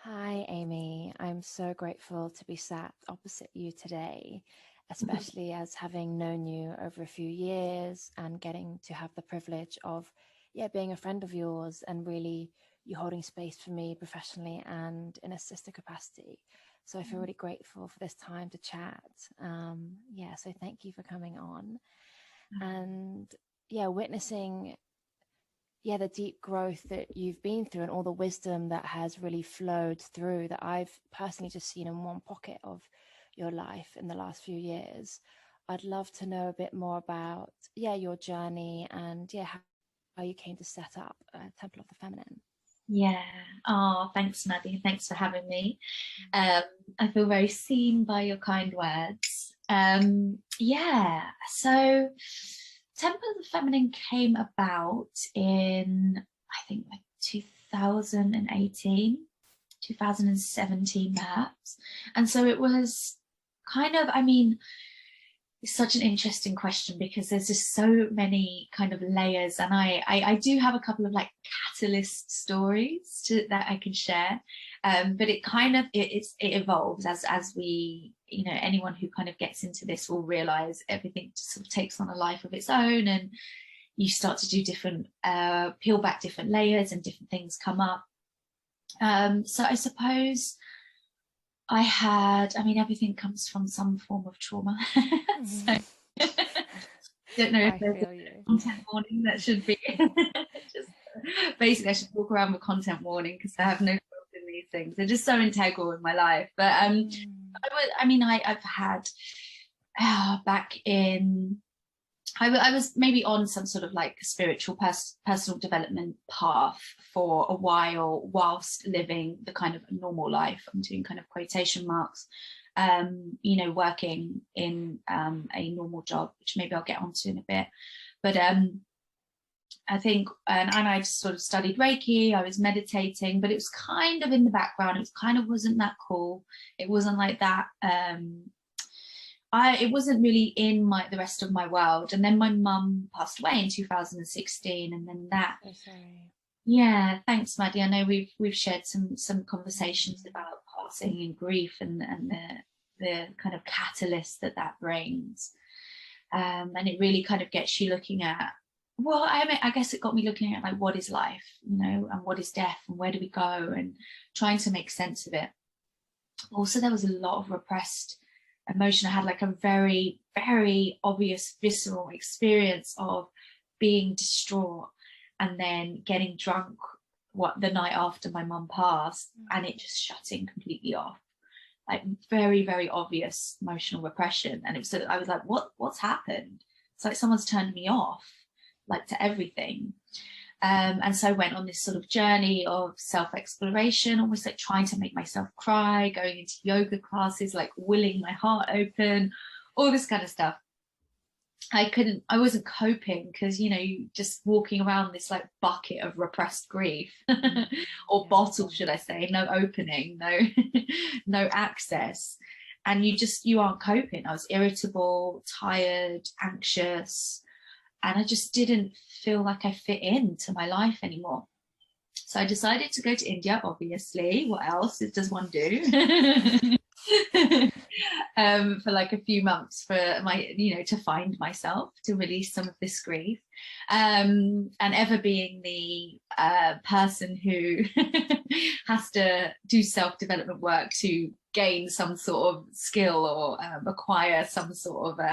Hi, Amy. I'm so grateful to be sat opposite you today, especially as having known you over a few years and getting to have the privilege of, being a friend of yours and really you holding space for me professionally and in a sister capacity. So I feel really grateful for this time to chat. So thank you for coming on and witnessing the deep growth that you've been through and all the wisdom that has really flowed through that I've personally just seen in one pocket of your life in the last few years. I'd love to know a bit more about your journey and how you came to set up Temple of the Feminine. Yeah. Oh, thanks, Maddie. Thanks for having me. I feel very seen by your kind words. So Temple of the Feminine came about in, I think, like 2018, 2017, perhaps. And so it was kind of, it's such an interesting question because there's just so many kind of layers, and I do have a couple of like catalyst stories that I can share, but it kind of it evolves as we, anyone who kind of gets into this will realize everything just sort of takes on a life of its own, and you start to do different peel back different layers and different things come up. So I suppose everything comes from some form of trauma. So don't know if I there's a feel you. content warning that should be just basically I should walk around with content warning because I have no fault in these things. They're just so integral in my life. But I've had back in I was maybe on some sort of like spiritual personal development path for a while whilst living the kind of normal life. I'm doing kind of quotation marks, working in a normal job, which maybe I'll get onto in a bit. But I think, and I just sort of studied Reiki, I was meditating, but it was kind of in the background. It kind of wasn't that cool. It wasn't like that. It wasn't really in the rest of my world. And then my mum passed away in 2016, and then that. So sorry. Yeah, thanks, Maddie. I know we've shared some conversations about passing and grief and the kind of catalyst that brings, and it really kind of gets you looking at. Well, I guess it got me looking at like what is life, and what is death, and where do we go, and trying to make sense of it. Also, there was a lot of repressed emotion. I had like a very, very obvious visceral experience of being distraught and then getting drunk the night after my mum passed, and it just shutting completely off. Like very, very obvious emotional repression. And I was like, what's happened? It's like someone's turned me off, like to everything. And so I went on this sort of journey of self-exploration, almost like trying to make myself cry, going into yoga classes, like willing my heart open, all this kind of stuff. I wasn't coping because, you just walking around this like bucket of repressed grief or bottle, should I say, no opening, no access. And you aren't coping. I was irritable, tired, anxious, and I just didn't feel like I fit into my life anymore. So I decided to go to India, obviously. What else does one do? For like a few months for to find myself, to release some of this grief. And ever being the person who has to do self-development work to gain some sort of skill or acquire some sort of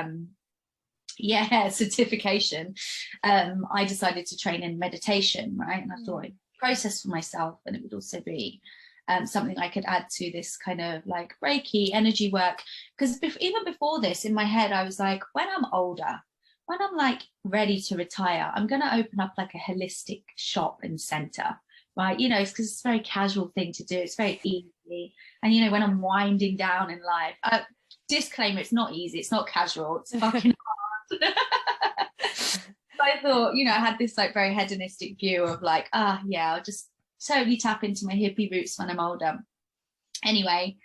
certification, I decided to train in meditation, right? And I thought I'd process for myself, and it would also be something I could add to this kind of like Reiki energy work. Because even before this, in my head, I was like, when I'm older, when I'm like ready to retire, I'm going to open up like a holistic shop and center, right? Because it's a very casual thing to do. It's very easy. And, when I'm winding down in life, disclaimer, it's not easy. It's not casual. It's fucking I thought, I had this like very hedonistic view of like, I'll just totally tap into my hippie roots when I'm older. Anyway,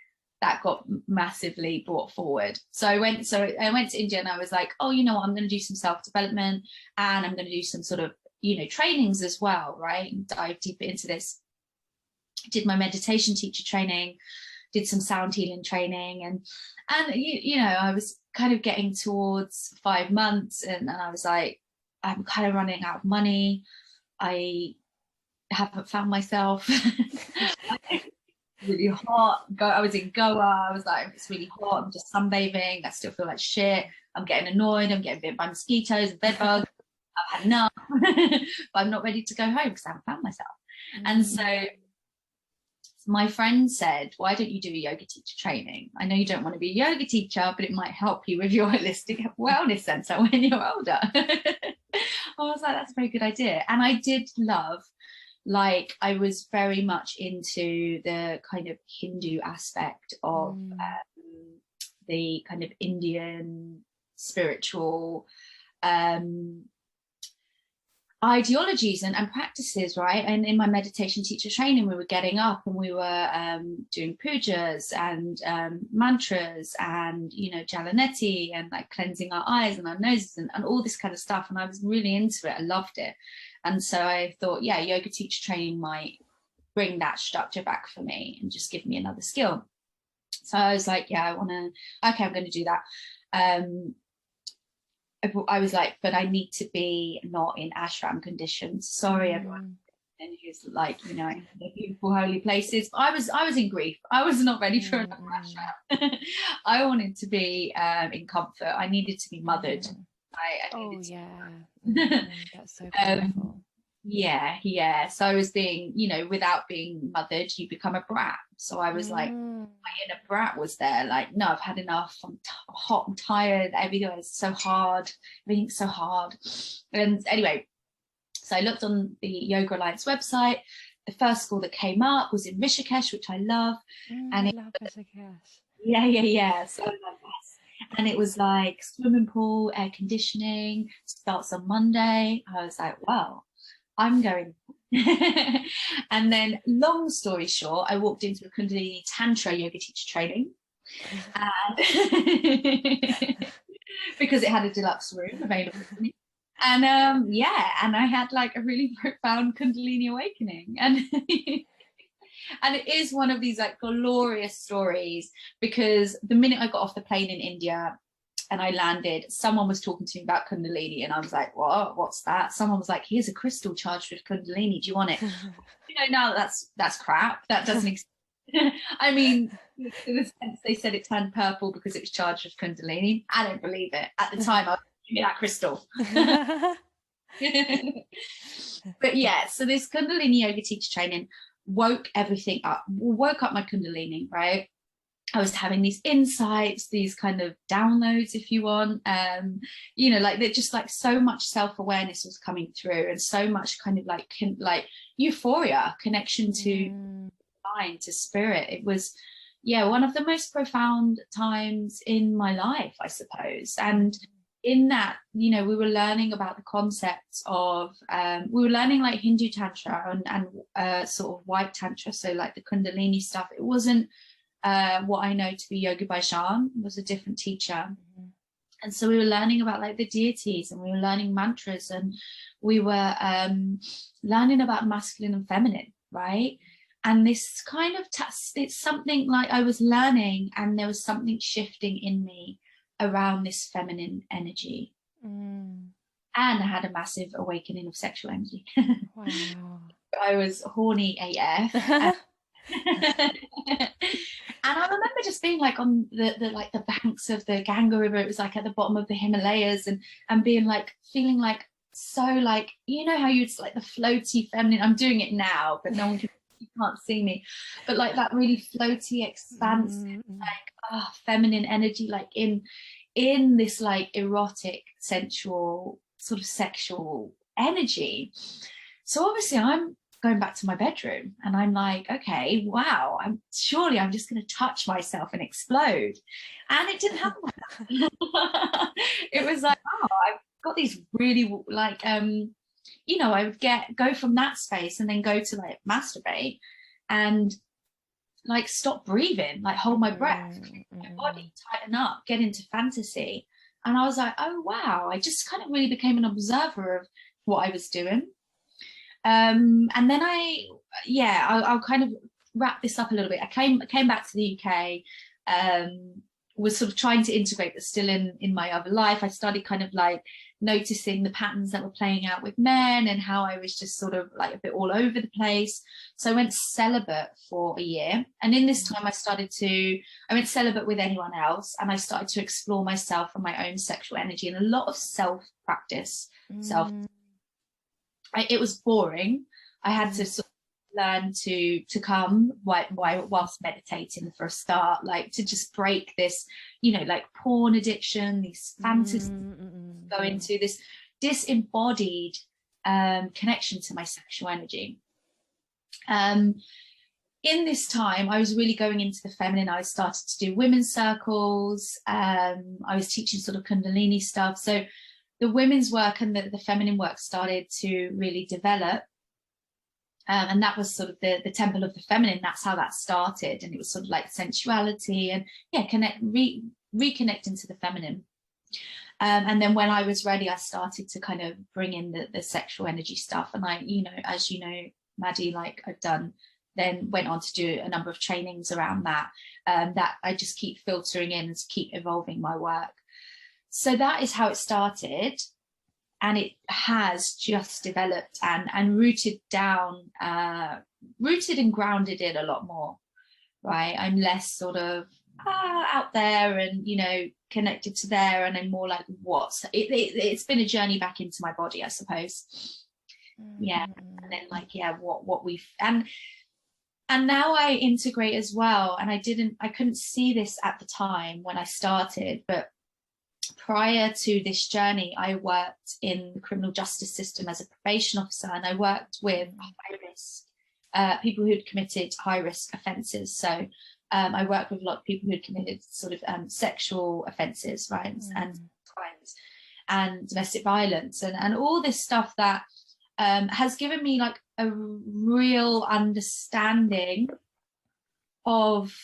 that got massively brought forward. So I went to India, and I was like, oh, you know what, I'm going to do some self-development, and I'm going to do some sort of, trainings as well, right? And dive deeper into this. did my meditation teacher training, did some sound healing training, and you know, I was kind of getting towards 5 months, and I was like, I'm kind of running out of money. I haven't found myself. Really hot. I was in Goa. I was like, it's really hot. I'm just sunbathing. I still feel like shit. I'm getting annoyed. I'm getting bit by mosquitoes and bed bugs. I've had enough. But I'm not ready to go home because I haven't found myself. And so my friend said, why don't you do a yoga teacher training? I know you don't want to be a yoga teacher, but it might help you with your holistic wellness center when you're older. I was like, that's a very good idea. And I did love, like, I was very much into the kind of Hindu aspect of the kind of Indian spiritual ideologies and practices, right? And in my meditation teacher training, we were getting up and we were doing pujas and mantras and, you know, jalaneti and like cleansing our eyes and our noses and all this kind of stuff. And I was really into it. I loved it. And so I thought, yeah, yoga teacher training might bring that structure back for me and just give me another skill. So I was like, yeah, okay, I'm going to do that. I was like, but I need to be not in ashram conditions. Sorry, everyone. And who's like, you know, the beautiful holy places. I was in grief. I was not ready for another ashram. I wanted to be in comfort. I needed to be mothered. That's so beautiful. Yeah. So I was being, you know, without being mothered, you become a brat. So I was like, my inner brat was there. Like, no, I've had enough. I'm hot. I'm tired. Everything is so hard. Everything's so hard. And anyway, so I looked on the Yoga Alliance website. The first school that came up was in Rishikesh, which I love. And I love Rishikesh. Yeah. So I love that. And it was like swimming pool, air conditioning, starts on Monday. I was like, wow, I'm going. And then, long story short, I walked into a Kundalini Tantra yoga teacher training. And because it had a deluxe room available for me. And and I had like a really profound Kundalini awakening. And and it is one of these like glorious stories, because the minute I got off the plane in India and I landed, someone was talking to me about Kundalini, and I was like, what's that? Someone was like, here's a crystal charged with Kundalini, do you want it? You know, now that's crap. That doesn't exist. I mean, in a sense, they said it turned purple because it was charged with Kundalini. I don't believe it. At the time, I was like, give me that crystal. But yeah, so this Kundalini yoga teacher training woke everything up, woke up my Kundalini, right? I was having these insights, these kind of downloads, if you want, you know, like they're just like so much self-awareness was coming through, and so much kind of like euphoria, connection to mind, to spirit. It was, yeah, one of the most profound times in my life, I suppose. And in that, you know, we were learning about the concepts of, we were learning like Hindu Tantra and sort of white Tantra. So like the Kundalini stuff, it wasn't what I know to be Yogi Bhajan, was a different teacher. And so we were learning about like the deities, and we were learning mantras, and we were learning about masculine and feminine, right? And this kind of, it's something like I was learning, and there was something shifting in me around this feminine energy. And I had a massive awakening of sexual energy. Wow. I was horny AF. And I remember just being like on the banks of the Ganga River. It was like at the bottom of the Himalayas, and being like feeling like so like, you know how you'd like the floaty feminine. I'm doing it now, but no one can, you can't see me, but like that really floaty, expansive, like feminine energy, like in this like erotic, sensual, sort of sexual energy. So obviously I'm going back to my bedroom, and I'm like, okay, wow, I'm just going to touch myself and explode. And it didn't happen like that. It was like, oh, I've got these really like, you know, I would go from that space and then go to like masturbate and like stop breathing, like hold my breath, my body tighten up, get into fantasy. And I was like, oh wow, I just kind of really became an observer of what I was doing. And then I'll kind of wrap this up a little bit. I came back to the UK, was sort of trying to integrate, but still in my other life. I started kind of like noticing the patterns that were playing out with men and how I was just sort of like a bit all over the place. So I went celibate for a year. And in this time, I went celibate with anyone else, and I started to explore myself and my own sexual energy and a lot of self practice. It was boring. I had to sort of learn to come whilst meditating for a start, like to just break this, like porn addiction, these fantasies, go into this disembodied connection to my sexual energy. In this time, I was really going into the feminine. I started to do women's circles. I was teaching sort of Kundalini stuff. So the women's work and the feminine work started to really develop. And that was sort of the temple of the feminine. That's how that started. And it was sort of like sensuality and reconnecting to the feminine. And then when I was ready, I started to kind of bring in the sexual energy stuff. And I, as you know, Maddie, like I've done, then went on to do a number of trainings around that, that I just keep filtering in and keep evolving my work. So that is how it started. And it has just developed and rooted and grounded in a lot more, right? I'm less sort of out there and, connected to there. And I'm more like, it's been a journey back into my body, I suppose. Yeah. And then like, what we've, and now I integrate as well. And I couldn't see this at the time when I started, but prior to this journey, I worked in the criminal justice system as a probation officer, and I worked with high risk people who'd committed high risk offences. So I worked with a lot of people who'd committed sort of sexual offences, right, and crimes and domestic violence and all this stuff that has given me like a real understanding of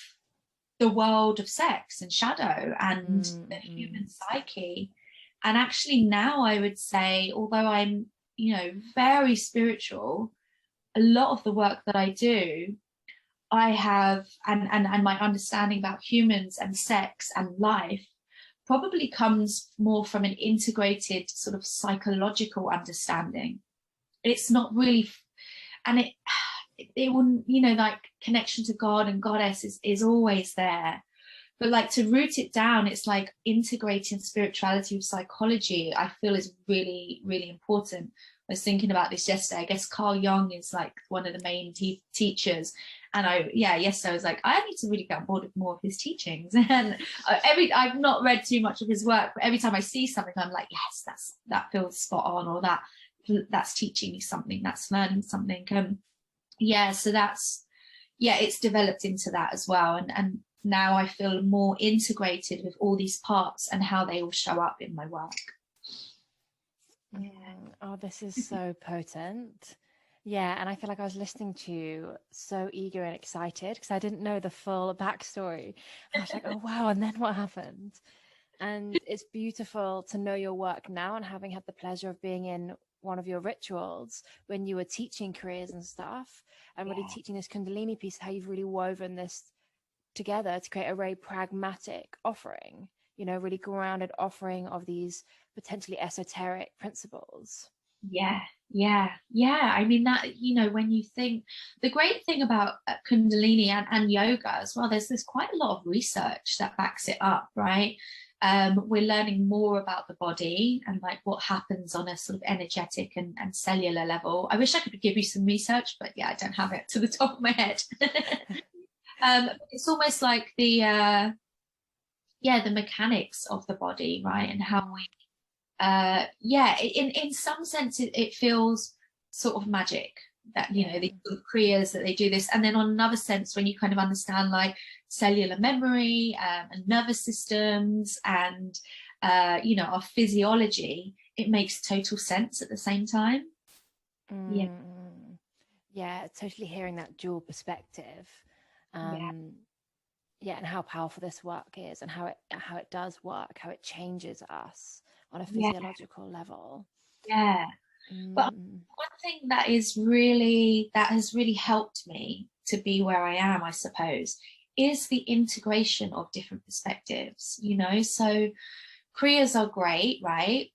the world of sex and shadow and the human psyche. And actually now I would say, although I'm, very spiritual, a lot of the work that I do, I have, and my understanding about humans and sex and life probably comes more from an integrated sort of psychological understanding. It's not really, and it wouldn't, like connection to God and goddess is always there, but like to root it down, it's like integrating spirituality with psychology, I feel is really, really important. I was thinking about this yesterday. I guess Carl Jung is like one of the main teachers, and yesterday I was like, I need to really get on board with more of his teachings. And I've not read too much of his work, but every time I see something, I'm like, yes, that feels spot on, or that's teaching me something, that's learning something. So it's developed into that as well. And now I feel more integrated with all these parts and how they all show up in my work. Oh, this is so potent. Yeah, and I feel like I was listening to you so eager and excited because I didn't know the full backstory. I was like, oh, wow, and then what happened? And it's beautiful to know your work now, and having had the pleasure of being in one of your rituals when you were teaching careers and stuff, and really teaching this Kundalini piece, how you've really woven this together to create a very pragmatic offering, really grounded offering of these potentially esoteric principles. I mean, that, when you think, the great thing about Kundalini and yoga as well, there's quite a lot of research that backs it up, right? We're learning more about the body and like what happens on a sort of energetic and cellular level. I wish I could give you some research, but I don't have it to the top of my head. It's almost like the mechanics of the body, right? And how we in some sense it feels sort of magic that the sort of kriyas that they do this, and then on another sense, when you kind of understand like cellular memory and nervous systems and our physiology, it makes total sense at the same time. Totally hearing that dual perspective. And how powerful this work is, and how it does work, how it changes us on a physiological level. But one thing that has really helped me to be where I am, I suppose, is the integration of different perspectives, you know. So Kriyas are great, right?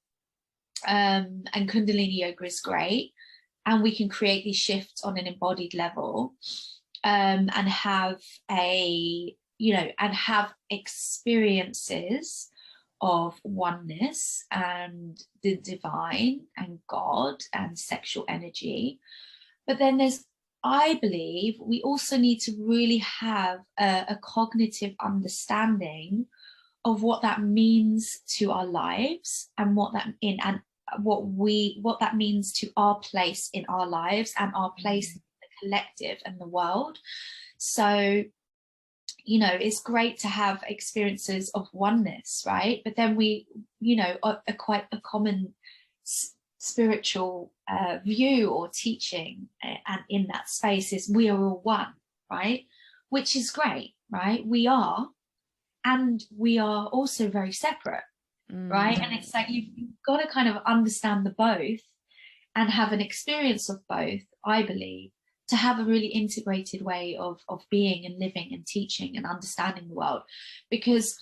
And Kundalini yoga is great, and we can create these shifts on an embodied level, and have and have experiences of oneness and the divine and God and sexual energy. But then I believe we also need to really have a cognitive understanding of what that means to our lives, and what that means to our place in our lives and our place in the collective and the world. So, you know, it's great to have experiences of oneness, right? But then we, you know, a quite a common spiritual view or teaching, and in that space, is we are all one, right? Which is great, right? We are, and we are also very separate, right? And it's like you've got to kind of understand the both and have an experience of both, I believe, to have a really integrated way of being and living and teaching and understanding the world. Because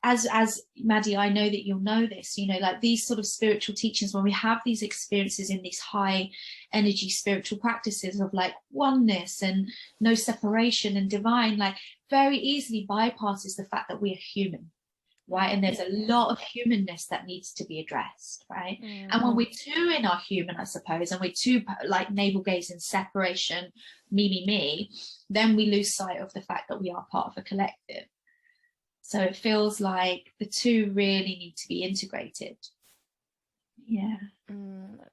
as Maddie, I know that you'll know this, you know, like these sort of spiritual teachings, when we have these experiences in these high energy spiritual practices of like oneness and no separation and divine, like very easily bypasses the fact that we are human, right? And there's a lot of humanness that needs to be addressed, right? And when we're too in our human, I suppose, and we're too like navel gazing, separation, me, then we lose sight of the fact that we are part of a collective. So it feels like the two really need to be integrated. Yeah.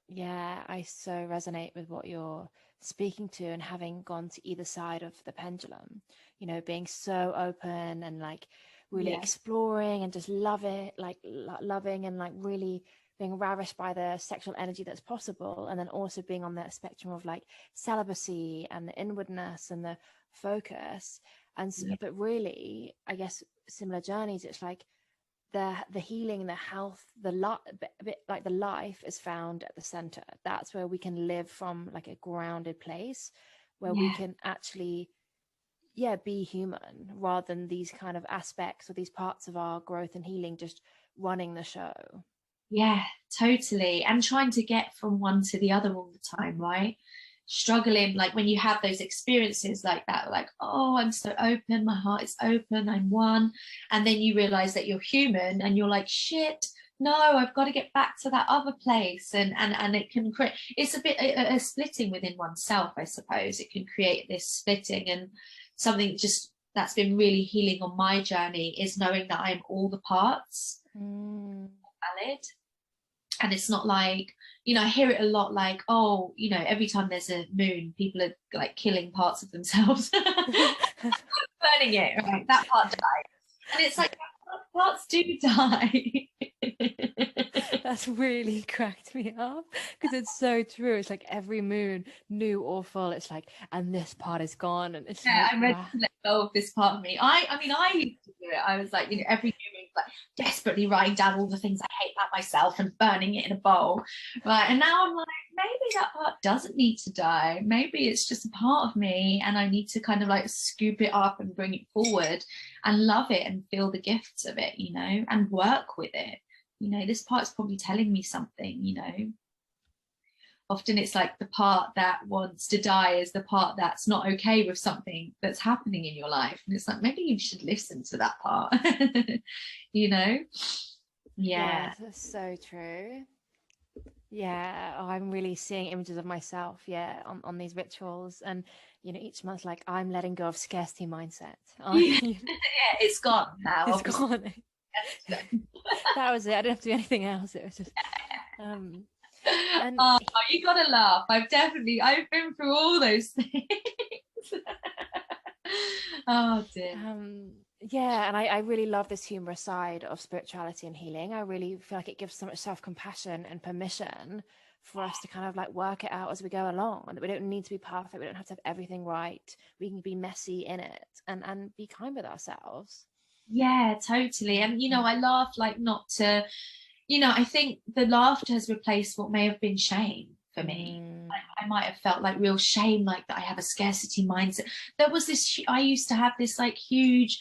Yeah, I so resonate with what you're speaking to, and having gone to either side of the pendulum, you know, being so open and like really exploring and just loving and like really being ravished by the sexual energy that's possible, and then also being on that spectrum of like celibacy and the inwardness and the focus. And but really, I guess similar journeys, it's like the healing, the health, a bit like the life is found at the center. That's where we can live from like a grounded place, where we can actually be human, rather than these kind of aspects or these parts of our growth and healing just running the show. Yeah, totally. And trying to get from one to the other all the time, right? Struggling, like when you have those experiences like that, like, oh, I'm so open, my heart is open, I'm one. And then you realize that you're human, and you're like, shit, no, I've got to get back to that other place. And it can create, it's a bit a splitting within oneself, I suppose. It can create this splitting. And something just that's been really healing on my journey is knowing that I'm all the parts valid. And it's not like, you know, I hear it a lot, like, oh, you know, every time there's a moon, people are like killing parts of themselves, burning it, right? That part dies. And it's like, parts do die. That's really cracked me up, because it's so true. It's like every moon, new or full, it's like, and this part is gone, and it's like, I'm ready to let go of this part of me. I mean, I used to do it. I was like, you know, every new moon, like desperately writing down all the things I hate about myself and burning it in a bowl, right? And now I'm like, maybe that part doesn't need to die. Maybe it's just a part of me, and I need to kind of like scoop it up and bring it forward and love it and feel the gifts of it, you know, and work with it. You know, this part's probably telling me something, you know. Often it's like the part that wants to die is the part that's not okay with something that's happening in your life. And it's like, maybe you should listen to that part, you know? Yeah. That's so true. Yeah, I'm really seeing images of myself, on these rituals. And, you know, each month, like, I'm letting go of scarcity mindset. Yeah, it's gone now. It's gone. That was it. I didn't have to do anything else. It was just and oh, you gotta laugh. I've been through all those things. Oh dear. And I really love this humorous side of spirituality and healing. I really feel like it gives so much self-compassion and permission for us to kind of like work it out as we go along, and that we don't need to be perfect. We don't have to have everything right. We can be messy in it and be kind with ourselves. Yeah, totally. And you know, I laugh like not to, you know, I think the laughter has replaced what may have been shame for me. Like I might have felt like real shame, like that I have a scarcity mindset. There was this, I used to have this like huge,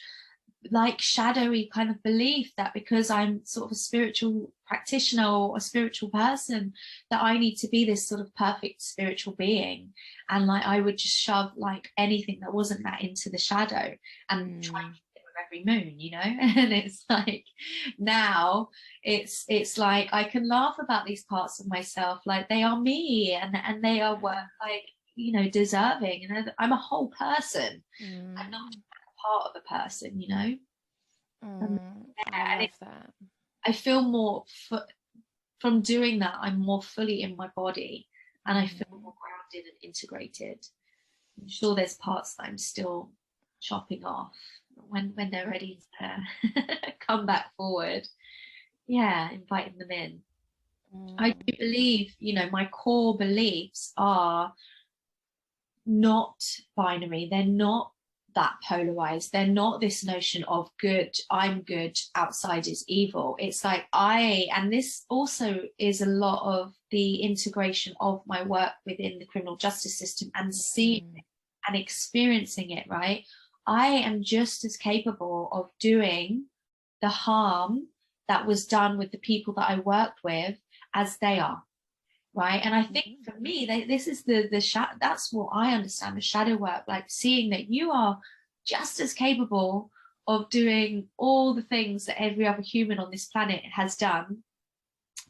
like shadowy kind of belief that because I'm sort of a spiritual practitioner or a spiritual person, that I need to be this sort of perfect spiritual being. And like I would just shove like anything that wasn't that into the shadow and try and keep it with every moon, you know? And it's like now it's like I can laugh about these parts of myself, like they are me and they are what like, you know, deserving. And I'm a whole person. I'm not part of a person, you know. And, I and love that. I feel more from doing that. I'm more fully in my body, and I feel more grounded and integrated. I'm sure there's parts that I'm still chopping off when they're ready to come back forward. Yeah, inviting them in. I do believe, you know, my core beliefs are not binary. They're not that polarized. They're not this notion of good, I'm good, outside is evil. It's like and this also is a lot of the integration of my work within the criminal justice system and seeing it and experiencing it, right? I am just as capable of doing the harm that was done with the people that I worked with as they are. Right. And I think for me, this is the shadow. That's what I understand the shadow work, like seeing that you are just as capable of doing all the things that every other human on this planet has done,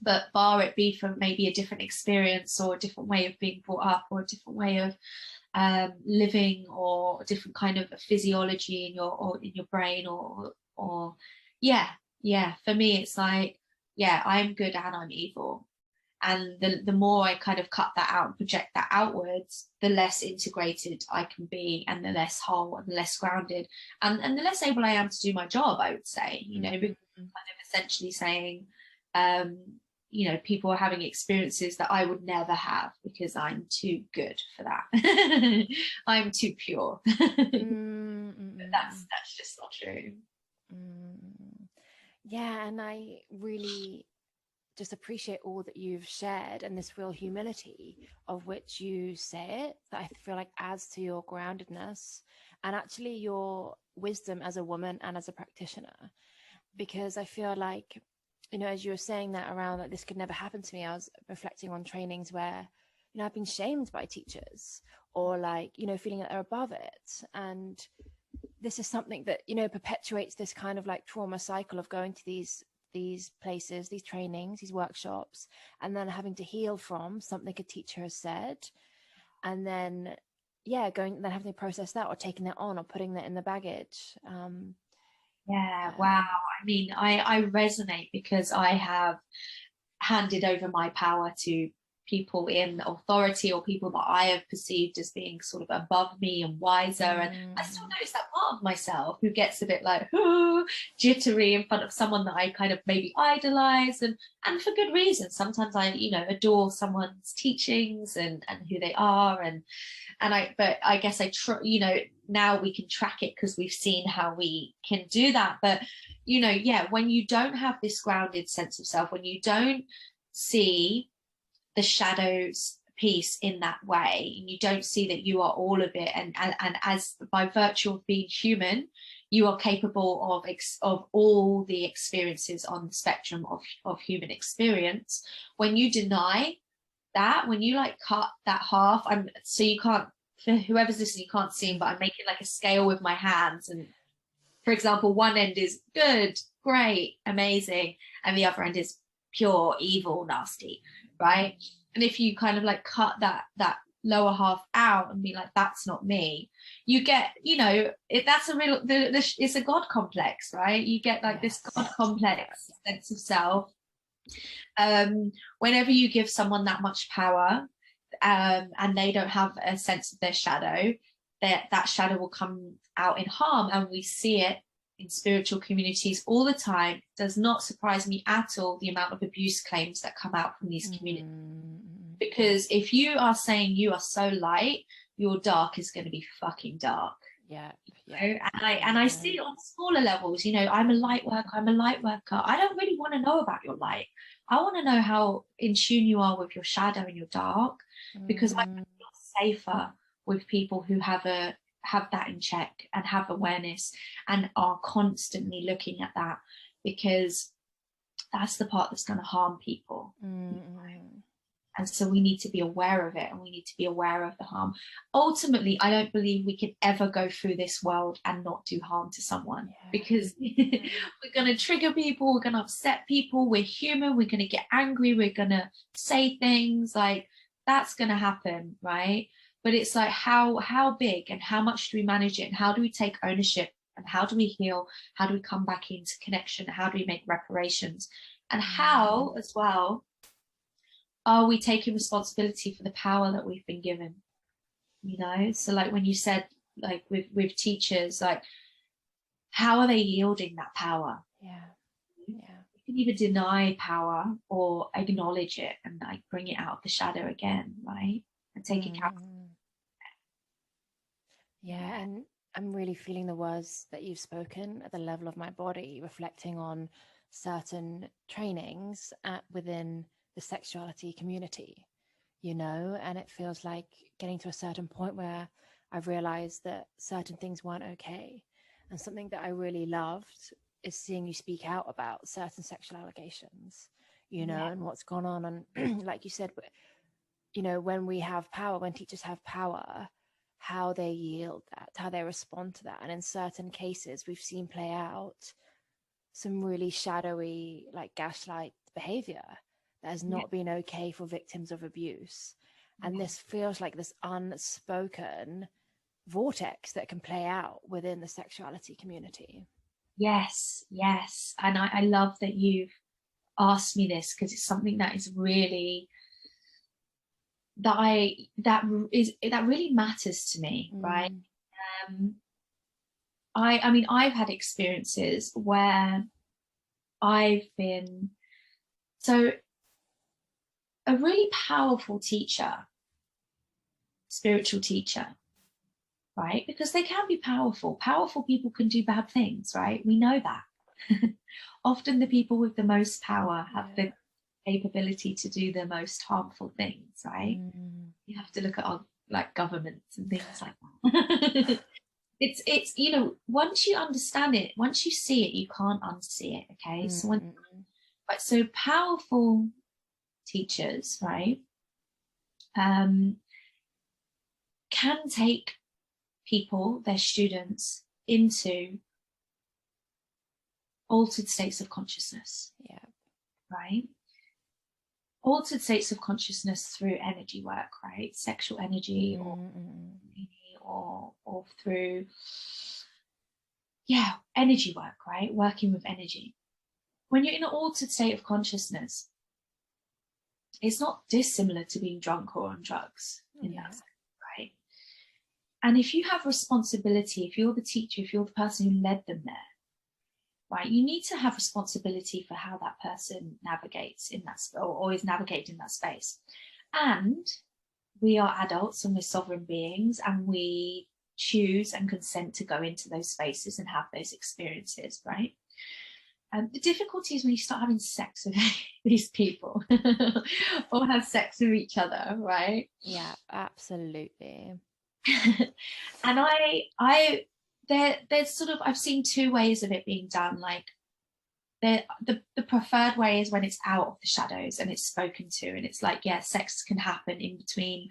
but bar it be from maybe a different experience or a different way of being brought up or a different way of living or a different kind of physiology in your brain or yeah. For me, it's like, yeah, I'm good and I'm evil. And the more I kind of cut that out and project that outwards, the less integrated I can be and the less whole and the less grounded and the less able I am to do my job, I would say, you know, because I'm kind of essentially saying, you know, people are having experiences that I would never have because I'm too good for that. I'm too pure. But that's just not true. Yeah, and I really just appreciate all that you've shared and this real humility of which you say it, that I feel like adds to your groundedness and actually your wisdom as a woman and as a practitioner. Because I feel like, you know, as you were saying that around that this could never happen to me, I was reflecting on trainings where, you know, I've been shamed by teachers or like, you know, feeling that they're above it. And this is something that, you know, perpetuates this kind of like trauma cycle of going to these places, these trainings, these workshops, and then having to heal from something a teacher has said, and then then having to process that or taking that on or putting that in the baggage. Wow. I mean, I resonate because I have handed over my power to people in authority or people that I have perceived as being sort of above me and wiser. And I still notice that part of myself who gets a bit like jittery in front of someone that I kind of maybe idolize and for good reason. Sometimes I, you know, adore someone's teachings and who they are but I guess you know, now we can track it because we've seen how we can do that. But, you know, yeah, when you don't have this grounded sense of self, when you don't see the shadows piece in that way, and you don't see that you are all of it, and as by virtue of being human, you are capable of all the experiences on the spectrum of human experience. When you deny that, when you like cut that half, so you can't, for whoever's listening, you can't see, but I'm making like a scale with my hands, and for example, one end is good, great, amazing, and the other end is pure evil, nasty, right? And if you kind of like cut that lower half out and be like, that's not me, you get, you know, that's a real it's a God complex, right? You get like this God complex sense of self. Whenever you give someone that much power, and they don't have a sense of their shadow, that shadow will come out in harm, and we see it in spiritual communities all the time. It does not surprise me at all the amount of abuse claims that come out from these communities, because if you are saying you are so light, your dark is going to be fucking dark. And I see it on smaller levels. You know, I'm a light worker, I don't really want to know about your light. I want to know how in tune you are with your shadow and your dark, because I Mm, feel safer with people who have that in check and have awareness and are constantly looking at that, because that's the part that's going to harm people. mm, And so we need to be aware of it, and we need to be aware of the harm. Ultimately, I don't believe we can ever go through this world and not do harm to someone, yeah. because we're going to trigger people, we're going to upset people, we're human, we're going to get angry, we're going to say things like that's going to happen, right? But it's like how big and how much do we manage it, and how do we take ownership, and how do we heal, how do we come back into connection, how do we make reparations, and how as well are we taking responsibility for the power that we've been given, you know? So like when you said like with teachers, like how are they yielding that power? Yeah. Yeah. You can either deny power or acknowledge it and like bring it out of the shadow again, right? And take account. Mm. Yeah, Yeah. and I'm really feeling the words that you've spoken at the level of my body, reflecting on certain trainings within the sexuality community, and it feels like getting to a certain point where I've realized that certain things weren't okay. And something that I really loved is seeing you speak out about certain sexual allegations, Yeah. and what's gone on. And like you said, when we have power, when teachers have power, how they yield that, how they respond to that. And in certain cases, we've seen play out some really shadowy, like gaslight behavior that has Yeah. not been okay for victims of abuse. And Yeah. this feels like this unspoken vortex that can play out within the sexuality community. Yes, yes. And I love that you've asked me this, because it's something that is really that really matters to me, right? Mm, Um, I mean, I've had experiences where I've been so a really powerful teacher, spiritual teacher, right? Because they can be powerful. Powerful people can do bad things, right? We know that. Often the people with the most power have yeah. the capability to do the most harmful things, right? Mm. You have to look at our like governments and things like that. It's once you understand it, once you see it, you can't unsee it. Okay, so when Mm. so powerful teachers, right, um, can take people, their students, into altered states of consciousness, Yeah. right? Altered states of consciousness through energy work, right? Sexual energy, Mm. or through energy work, right? Working with energy. When you're in an altered state of consciousness, it's not dissimilar to being drunk or on drugs in that Yeah. sense, right? And if you have responsibility, if you're the teacher, if you're the person who led them there, right, you need to have responsibility for how that person navigates in that or is navigating that space. And we are adults and we're sovereign beings, and we choose and consent to go into those spaces and have those experiences, right? The difficulty is when you start having sex with these people or have sex with each other, right? Yeah, absolutely. And there's sort of, I've seen two ways of it being done. Like the preferred way is when it's out of the shadows and it's spoken to, and it's like, yeah, sex can happen in between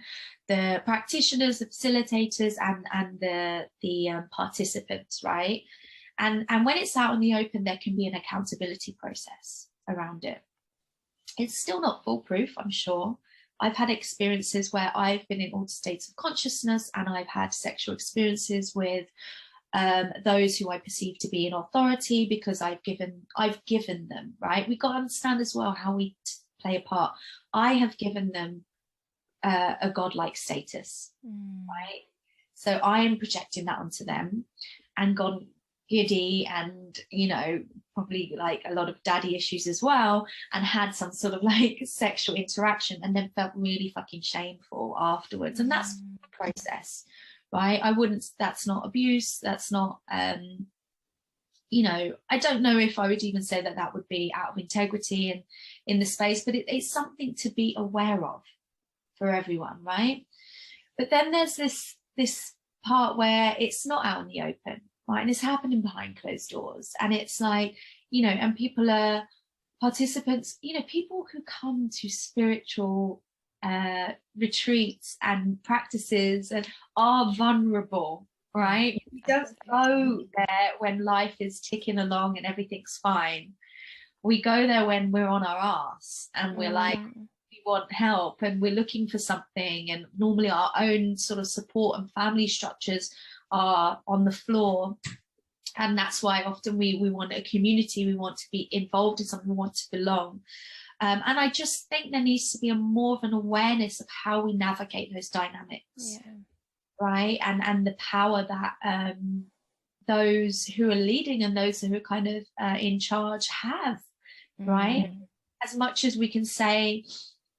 the practitioners, the facilitators, and the participants, right? And when it's out in the open, there can be an accountability process around it. It's still not foolproof, I'm sure. I've had experiences where I've been in altered states of consciousness, and I've had sexual experiences with those who I perceive to be in authority, because I've given them, right? We've got to understand as well how we play a part. I have given them a godlike status, Mm. right? So I am projecting that onto them, and gone giddy, and probably like a lot of daddy issues as well, and had some sort of like sexual interaction, and then felt really fucking shameful afterwards. And that's Mm. the process, right? I wouldn't, that's not abuse, that's not you know, I don't know if I would even say that that would be out of integrity and in the space, but it's something to be aware of for everyone, right? But then there's this part where it's not out in the open, right? And it's happening behind closed doors. And it's like, you know, and people are participants, you know, people who come to spiritual retreats and practices and are vulnerable, right? We don't go there when life is ticking along and everything's fine. We go there when we're on our ass and we're like, we want help and we're looking for something. And normally our own sort of support and family structures are on the floor. And that's why often we want a community, we want to be involved in something, we want to belong. And I just think there needs to be more of an awareness of how we navigate those dynamics, right? And the power that those who are leading and those who are kind of in charge have, right? As much as we can say,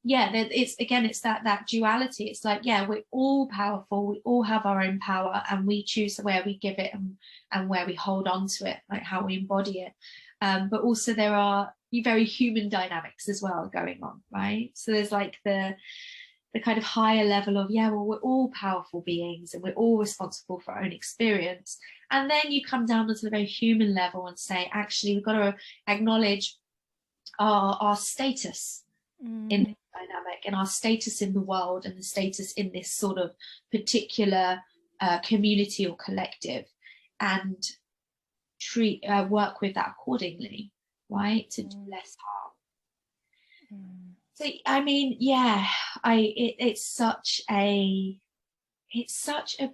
yeah, it's that duality. It's like, yeah, we're all powerful, we all have our own power, and we choose where we give it and where we hold on to it, like how we embody it. But also there are very human dynamics as well going on, right? So there's like the kind of higher level of, yeah, well, we're all powerful beings and we're all responsible for our own experience. And then you come down to the very human level and say, actually, we've got to acknowledge our status in this dynamic and our status in the world and the status in this sort of particular community or collective, and work with that accordingly, right, to do less harm. So I mean, yeah, it's such a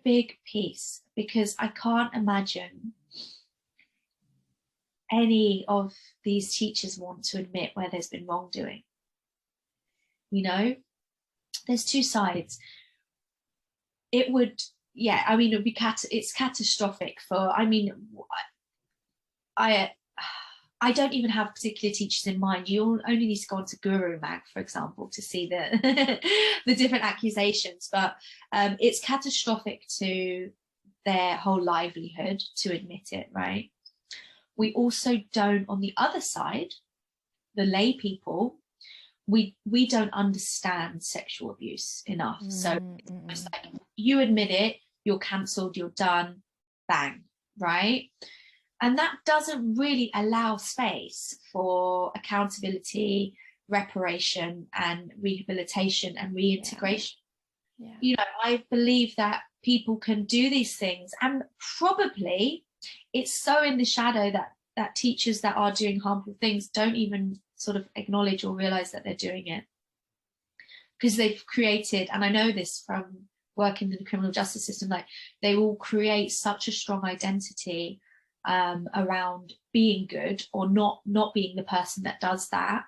big piece, because I can't imagine any of these teachers want to admit where there's been wrongdoing. You know, there's two sides. It would, yeah, I mean, it would be it's catastrophic for, I mean, I don't even have particular teachers in mind. You only need to go onto Guru Mag, for example, to see the the different accusations. But it's catastrophic to their whole livelihood to admit it, right? We also don't, on the other side, the lay people, we don't understand sexual abuse enough. So it's like, you admit it, you're cancelled, you're done, bang, right? And that doesn't really allow space for accountability, reparation, and rehabilitation and reintegration. Yeah. You know, I believe that people can do these things, and probably it's so in the shadow that teachers that are doing harmful things don't even sort of acknowledge or realize that they're doing it, because they've created, and I know this from working in the criminal justice system, like they will create such a strong identity around being good or not being the person that does that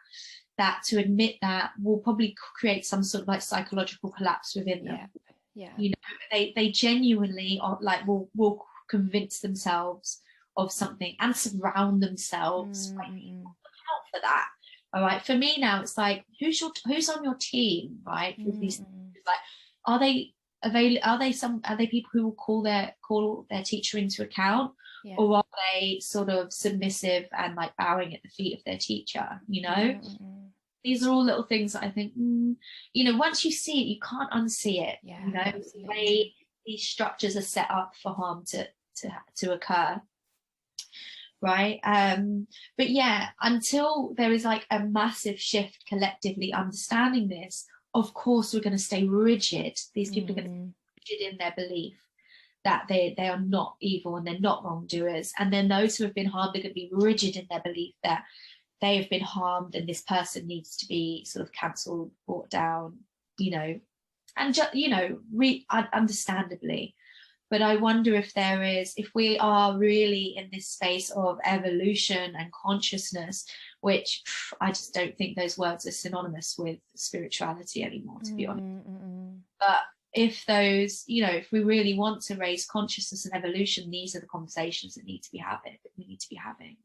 to admit that will probably create some sort of like psychological collapse within them. Yeah. You know, they genuinely are like will convince themselves of something and surround themselves like, look out for that. All right, for me now it's like, who's on your team, right? With these, like, are they people who will call their teacher into account? Yeah. Or are they sort of submissive and like bowing at the feet of their teacher, you know? These are all little things that I think, you know, once you see it, you can't unsee it. Yeah, you know, absolutely. The way these structures are set up for harm to occur, right? But yeah, until there is like a massive shift collectively understanding this, of course we're going to stay rigid. These people are going to be rigid in their belief that they are not evil and they're not wrongdoers. And then those who have been harmed are going to be rigid in their belief that they have been harmed and this person needs to be sort of cancelled, brought down, you know, and you know, understandably. But I wonder if we are really in this space of evolution and consciousness, which I just don't think those words are synonymous with spirituality anymore, to be honest. But if those, you know, if we really want to raise consciousness and evolution, these are the conversations that we need to be having.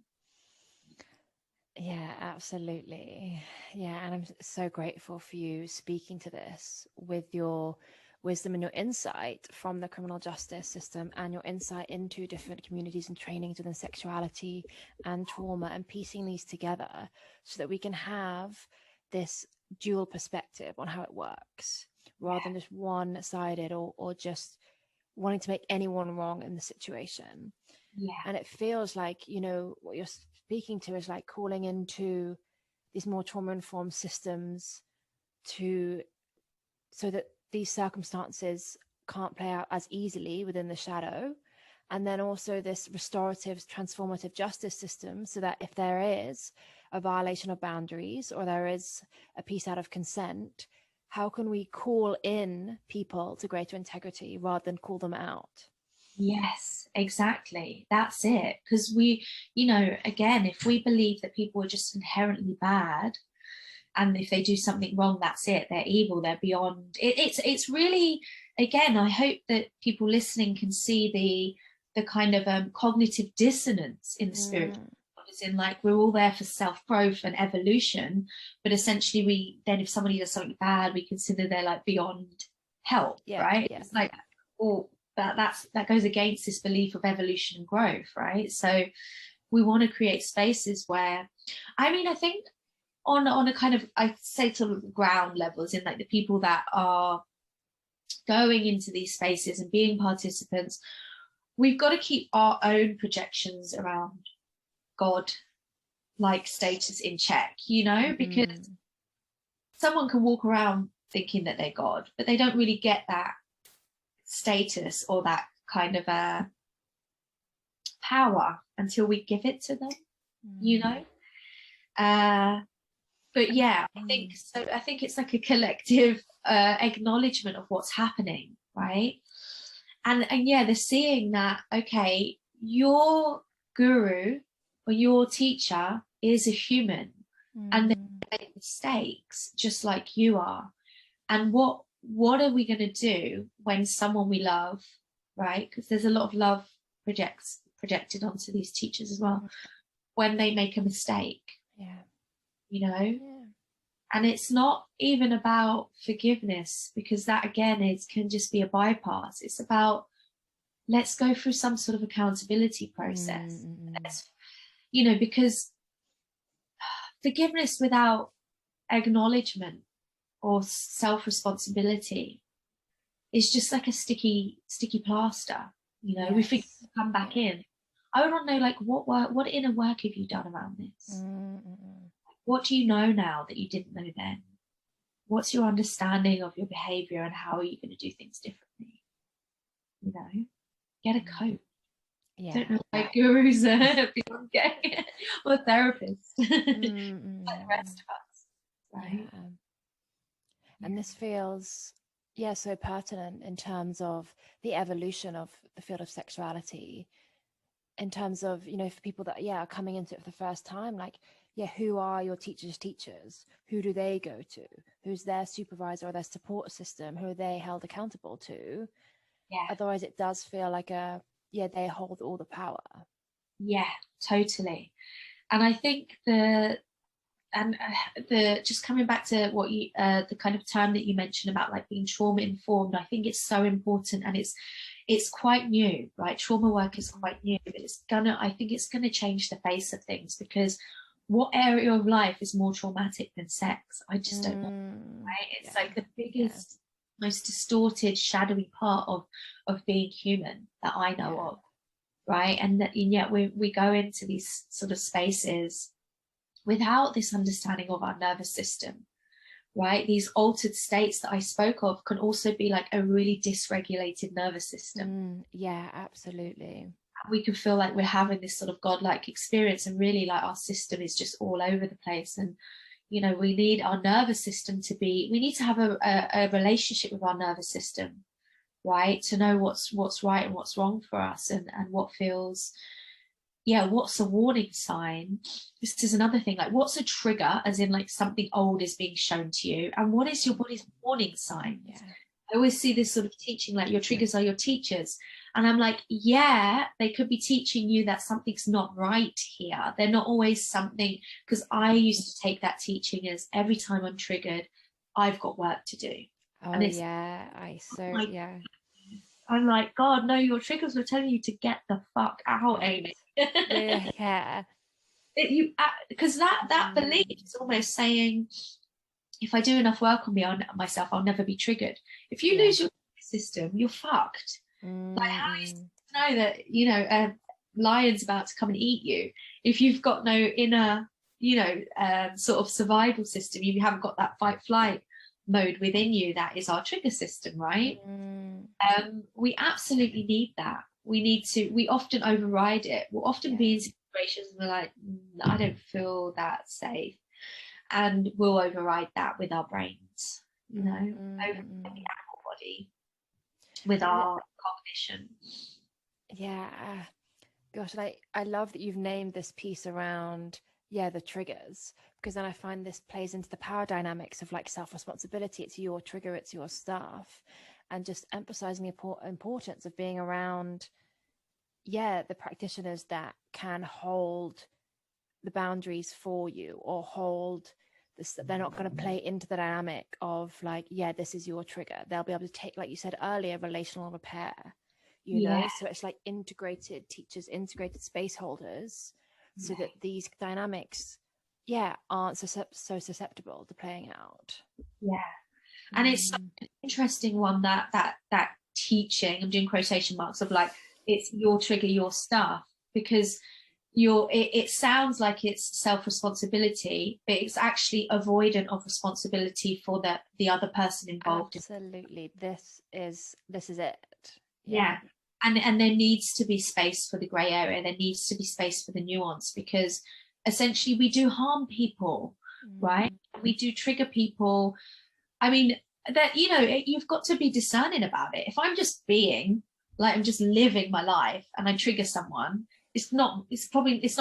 Yeah, absolutely. Yeah, and I'm so grateful for you speaking to this with your wisdom and your insight from the criminal justice system, and your insight into different communities and trainings within sexuality and trauma, and piecing these together so that we can have this dual perspective on how it works, rather than just one-sided, or just wanting to make anyone wrong in the situation. And it feels like, you know, what you're speaking to is like calling into these more trauma-informed systems so that these circumstances can't play out as easily within the shadow. And then also this restorative, transformative justice system, so that if there is a violation of boundaries, or there is a piece out of consent, how can we call in people to greater integrity rather than call them out? Yes, exactly. That's it. Because we, you know, again, if we believe that people are just inherently bad, and if they do something wrong, that's it, they're evil, they're beyond it, it's really, again, I hope that people listening can see the kind of cognitive dissonance in the spirit. As in, like, we're all there for self-growth and evolution, but essentially we then, if somebody does something bad, we consider they're like beyond help, right? It's like, oh, that goes against this belief of evolution and growth, right? So we want to create spaces where, I mean, I think on a kind of, I say, sort of ground levels, in like the people that are going into these spaces and being participants, we've got to keep our own projections around God like status in check, you know, because someone can walk around thinking that they're God, but they don't really get that status or that kind of a power until we give it to them, you know. But yeah, I think so. I think it's like a collective acknowledgement of what's happening, right? And yeah, they're seeing that, okay, your guru or your teacher is a human, and they make mistakes just like you are. And what are we going to do when someone we love, right? Because there's a lot of love projected onto these teachers as well, when they make a mistake. You know. And it's not even about forgiveness, because that, again, can just be a bypass. It's about, let's go through some sort of accountability process. You know, because forgiveness without acknowledgement or self-responsibility is just like a sticky plaster. You know, we think to come back in. I want to know, like, what inner work have you done around this? What do you know now that you didn't know then? What's your understanding of your behavior, and how are you going to do things differently? You know, get a coach. Don't know why gurus are beyond getting it, or therapists, like the rest of us, right? And this feels, so pertinent in terms of the evolution of the field of sexuality, in terms of, you know, for people that, are coming into it for the first time, like, who are your teachers? Who do they go to? Who's their supervisor or their support system? Who are they held accountable to? Otherwise, it does feel like they hold all the power. Yeah, totally. And I think just coming back to what you, the kind of term that you mentioned about like being trauma informed, I think it's so important, and it's quite new, right? Trauma work is quite new, but I think it's gonna change the face of things, because what area of life is more traumatic than sex? I just don't know, right? It's like the biggest, most distorted, shadowy part of being human that I know of, right? And yet we go into these sort of spaces without this understanding of our nervous system, right? These altered states that I spoke of can also be like a really dysregulated nervous system. Yeah, absolutely. We can feel like we're having this sort of godlike experience, and really like our system is just all over the place. And you know, we need our nervous system we need to have a relationship with our nervous system, right, to know what's right and what's wrong for us, and what feels, what's a warning sign. This is another thing, like, what's a trigger, as in like something old is being shown to you, and what is your body's warning sign? I always see this sort of teaching, like, your triggers are your teachers. And I'm like, they could be teaching you that something's not right here. They're not always something, because I used to take that teaching as, every time I'm triggered, I've got work to do. Oh And it's yeah, like, yeah. I'm like, God, no, your triggers were telling you to get the fuck out, Right. Amy. Yeah. You, because that belief Mm, is almost saying, if I do enough work on myself, I'll never be triggered. If you yeah. lose your system, you're fucked. Like, how are you Mm, supposed to know that, a lion's about to come and eat you if you've got no inner, sort of survival system? You haven't got that fight flight mode within you. That is our trigger system, right? mm, We absolutely need that. We often override it. We'll often yeah. be in situations and we're like, I don't feel that safe. And we'll override that with our brains, Mm, mm, override mm, the mm. animal body with And our cognition. yeah, gosh, and I love that you've named this piece around, yeah, the triggers, because then I find this plays into the power dynamics of like self-responsibility. It's your trigger, it's your stuff, and just emphasizing the importance of being around, yeah, the practitioners that can hold the boundaries for you or hold this. They're not going to play into the dynamic of like, yeah, this is your trigger. They'll be able to take, like you said earlier, relational repair, Yeah, so it's like integrated teachers, integrated space holders, so yeah, that these dynamics, yeah, aren't so susceptible to playing out. yeah. And it's such Mm, an interesting one, that teaching, I'm doing quotation marks, of like, it's your trigger, your stuff, because it sounds like it's self-responsibility, but it's actually avoidant of responsibility for the other person involved. absolutely, this is it. Yeah. Yeah. And there needs to be space for the grey area. There needs to be space for the nuance, because essentially we do harm people, right? Mm, We do trigger people. I mean, that, you've got to be discerning about it. If I'm just being, like, I'm just living my life and I trigger someone, it's not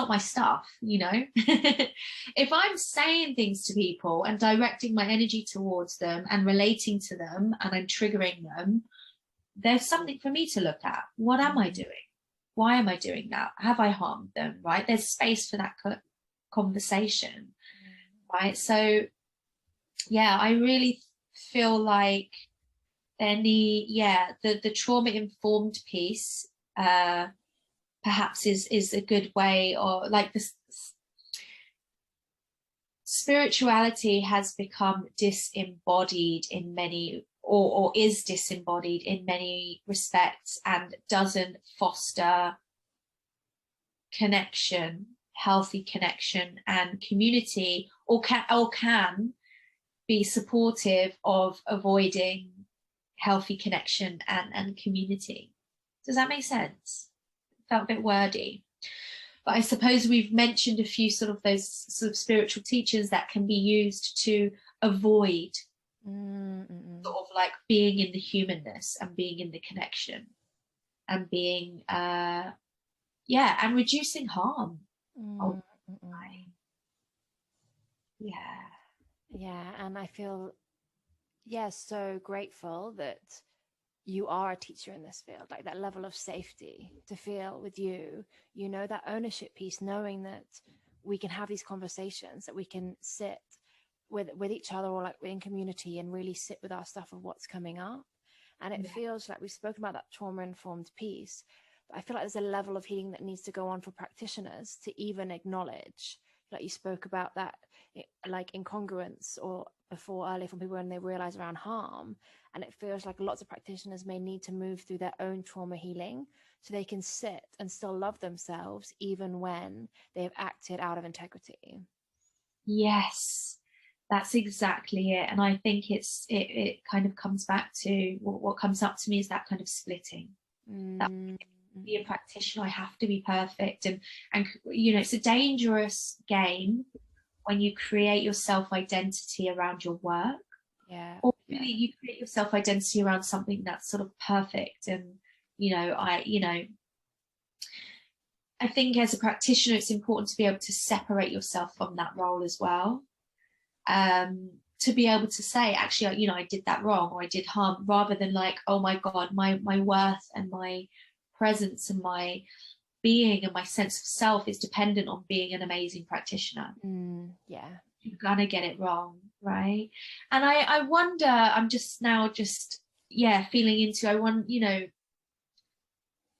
my stuff. If I'm saying things to people and directing my energy towards them and relating to them and I'm triggering them, there's something for me to look at. What am I mm, doing? Why am I doing that? Have I harmed them? Right? There's space for that conversation, right? So yeah, I really feel like the trauma informed piece, perhaps is a good way, or like this. Spirituality has become disembodied in many, or is disembodied in many respects, and doesn't foster connection, healthy connection and community, or can be supportive of avoiding healthy connection and community. Does that make sense? Felt a bit wordy. But I suppose we've mentioned a few sort of those sort of spiritual teachers that can be used to avoid mm, mm, sort of like being in the humanness and being in the connection and being and reducing harm. mm, Oh, mm, mm. yeah. Yeah, and I feel, yeah, so grateful that you are a teacher in this field, like that level of safety to feel with you, that ownership piece, knowing that we can have these conversations, that we can sit with each other or like in community and really sit with our stuff of what's coming up. And it Yeah. feels like we've spoken about that trauma informed piece, but I feel like there's a level of healing that needs to go on for practitioners to even acknowledge, like you spoke about that, like incongruence or before earlier from people when they realize around harm. And it feels like lots of practitioners may need to move through their own trauma healing so they can sit and still love themselves even when they've acted out of integrity. Yes, that's exactly it. And I think it kind of comes back to what comes up to me is that kind of splitting. That Mm, be a practitioner, I have to be perfect. And it's a dangerous game when you create your self-identity around your work, yeah, or yeah. really you create your self-identity around something that's sort of perfect. And I think as a practitioner it's important to be able to separate yourself from that role as well, to be able to say, actually, I did that wrong, or I did harm, rather than like, oh my God, my worth and my presence and my being and my sense of self is dependent on being an amazing practitioner. Yeah, you're gonna get it wrong, right? And I wonder, I'm just now just, yeah, feeling into, I want, you know,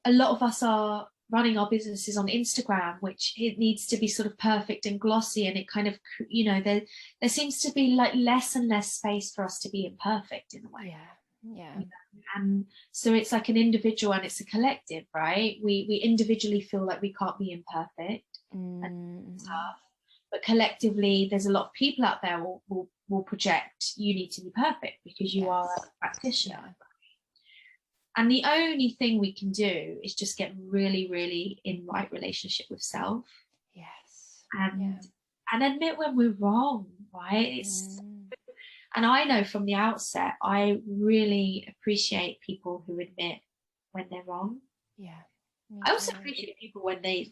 a lot of us are running our businesses on Instagram, which it needs to be sort of perfect and glossy, and it kind of, you know, there seems to be like less and less space for us to be imperfect in a way. Yeah. You know? And so it's like an individual and it's a collective, right? We individually feel like we can't be imperfect and stuff, but collectively there's a lot of people out there will project you need to be perfect because you are a practitioner. Yeah. And the only thing we can do is just get really, really in right relationship with self. Yes. And admit when we're wrong, right? And I know from the outset, I really appreciate people who admit when they're wrong. Yeah. I also appreciate people when they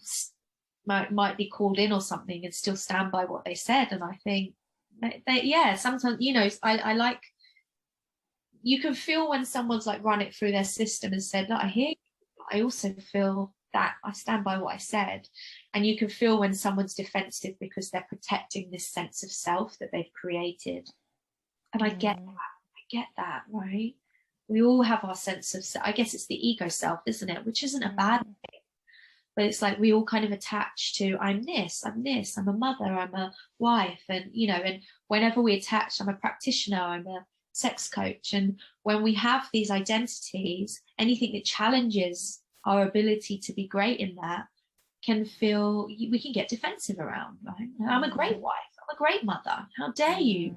might be called in or something and still stand by what they said. And I think yeah, sometimes, you know, I like, you can feel when someone's like run it through their system and said, no, I hear you. I also feel that I stand by what I said. And you can feel when someone's defensive because they're protecting this sense of self that they've created. And I get that, right? We all have our sense of, I guess it's the ego self, isn't it? Which isn't a bad thing. But it's like we all kind of attach to, I'm this, I'm a mother, I'm a wife. And, you know, and whenever we attach, I'm a practitioner, I'm a sex coach. And when we have these identities, anything that challenges our ability to be great in that can feel, we can get defensive around, right? I'm a great wife, I'm a great mother. How dare you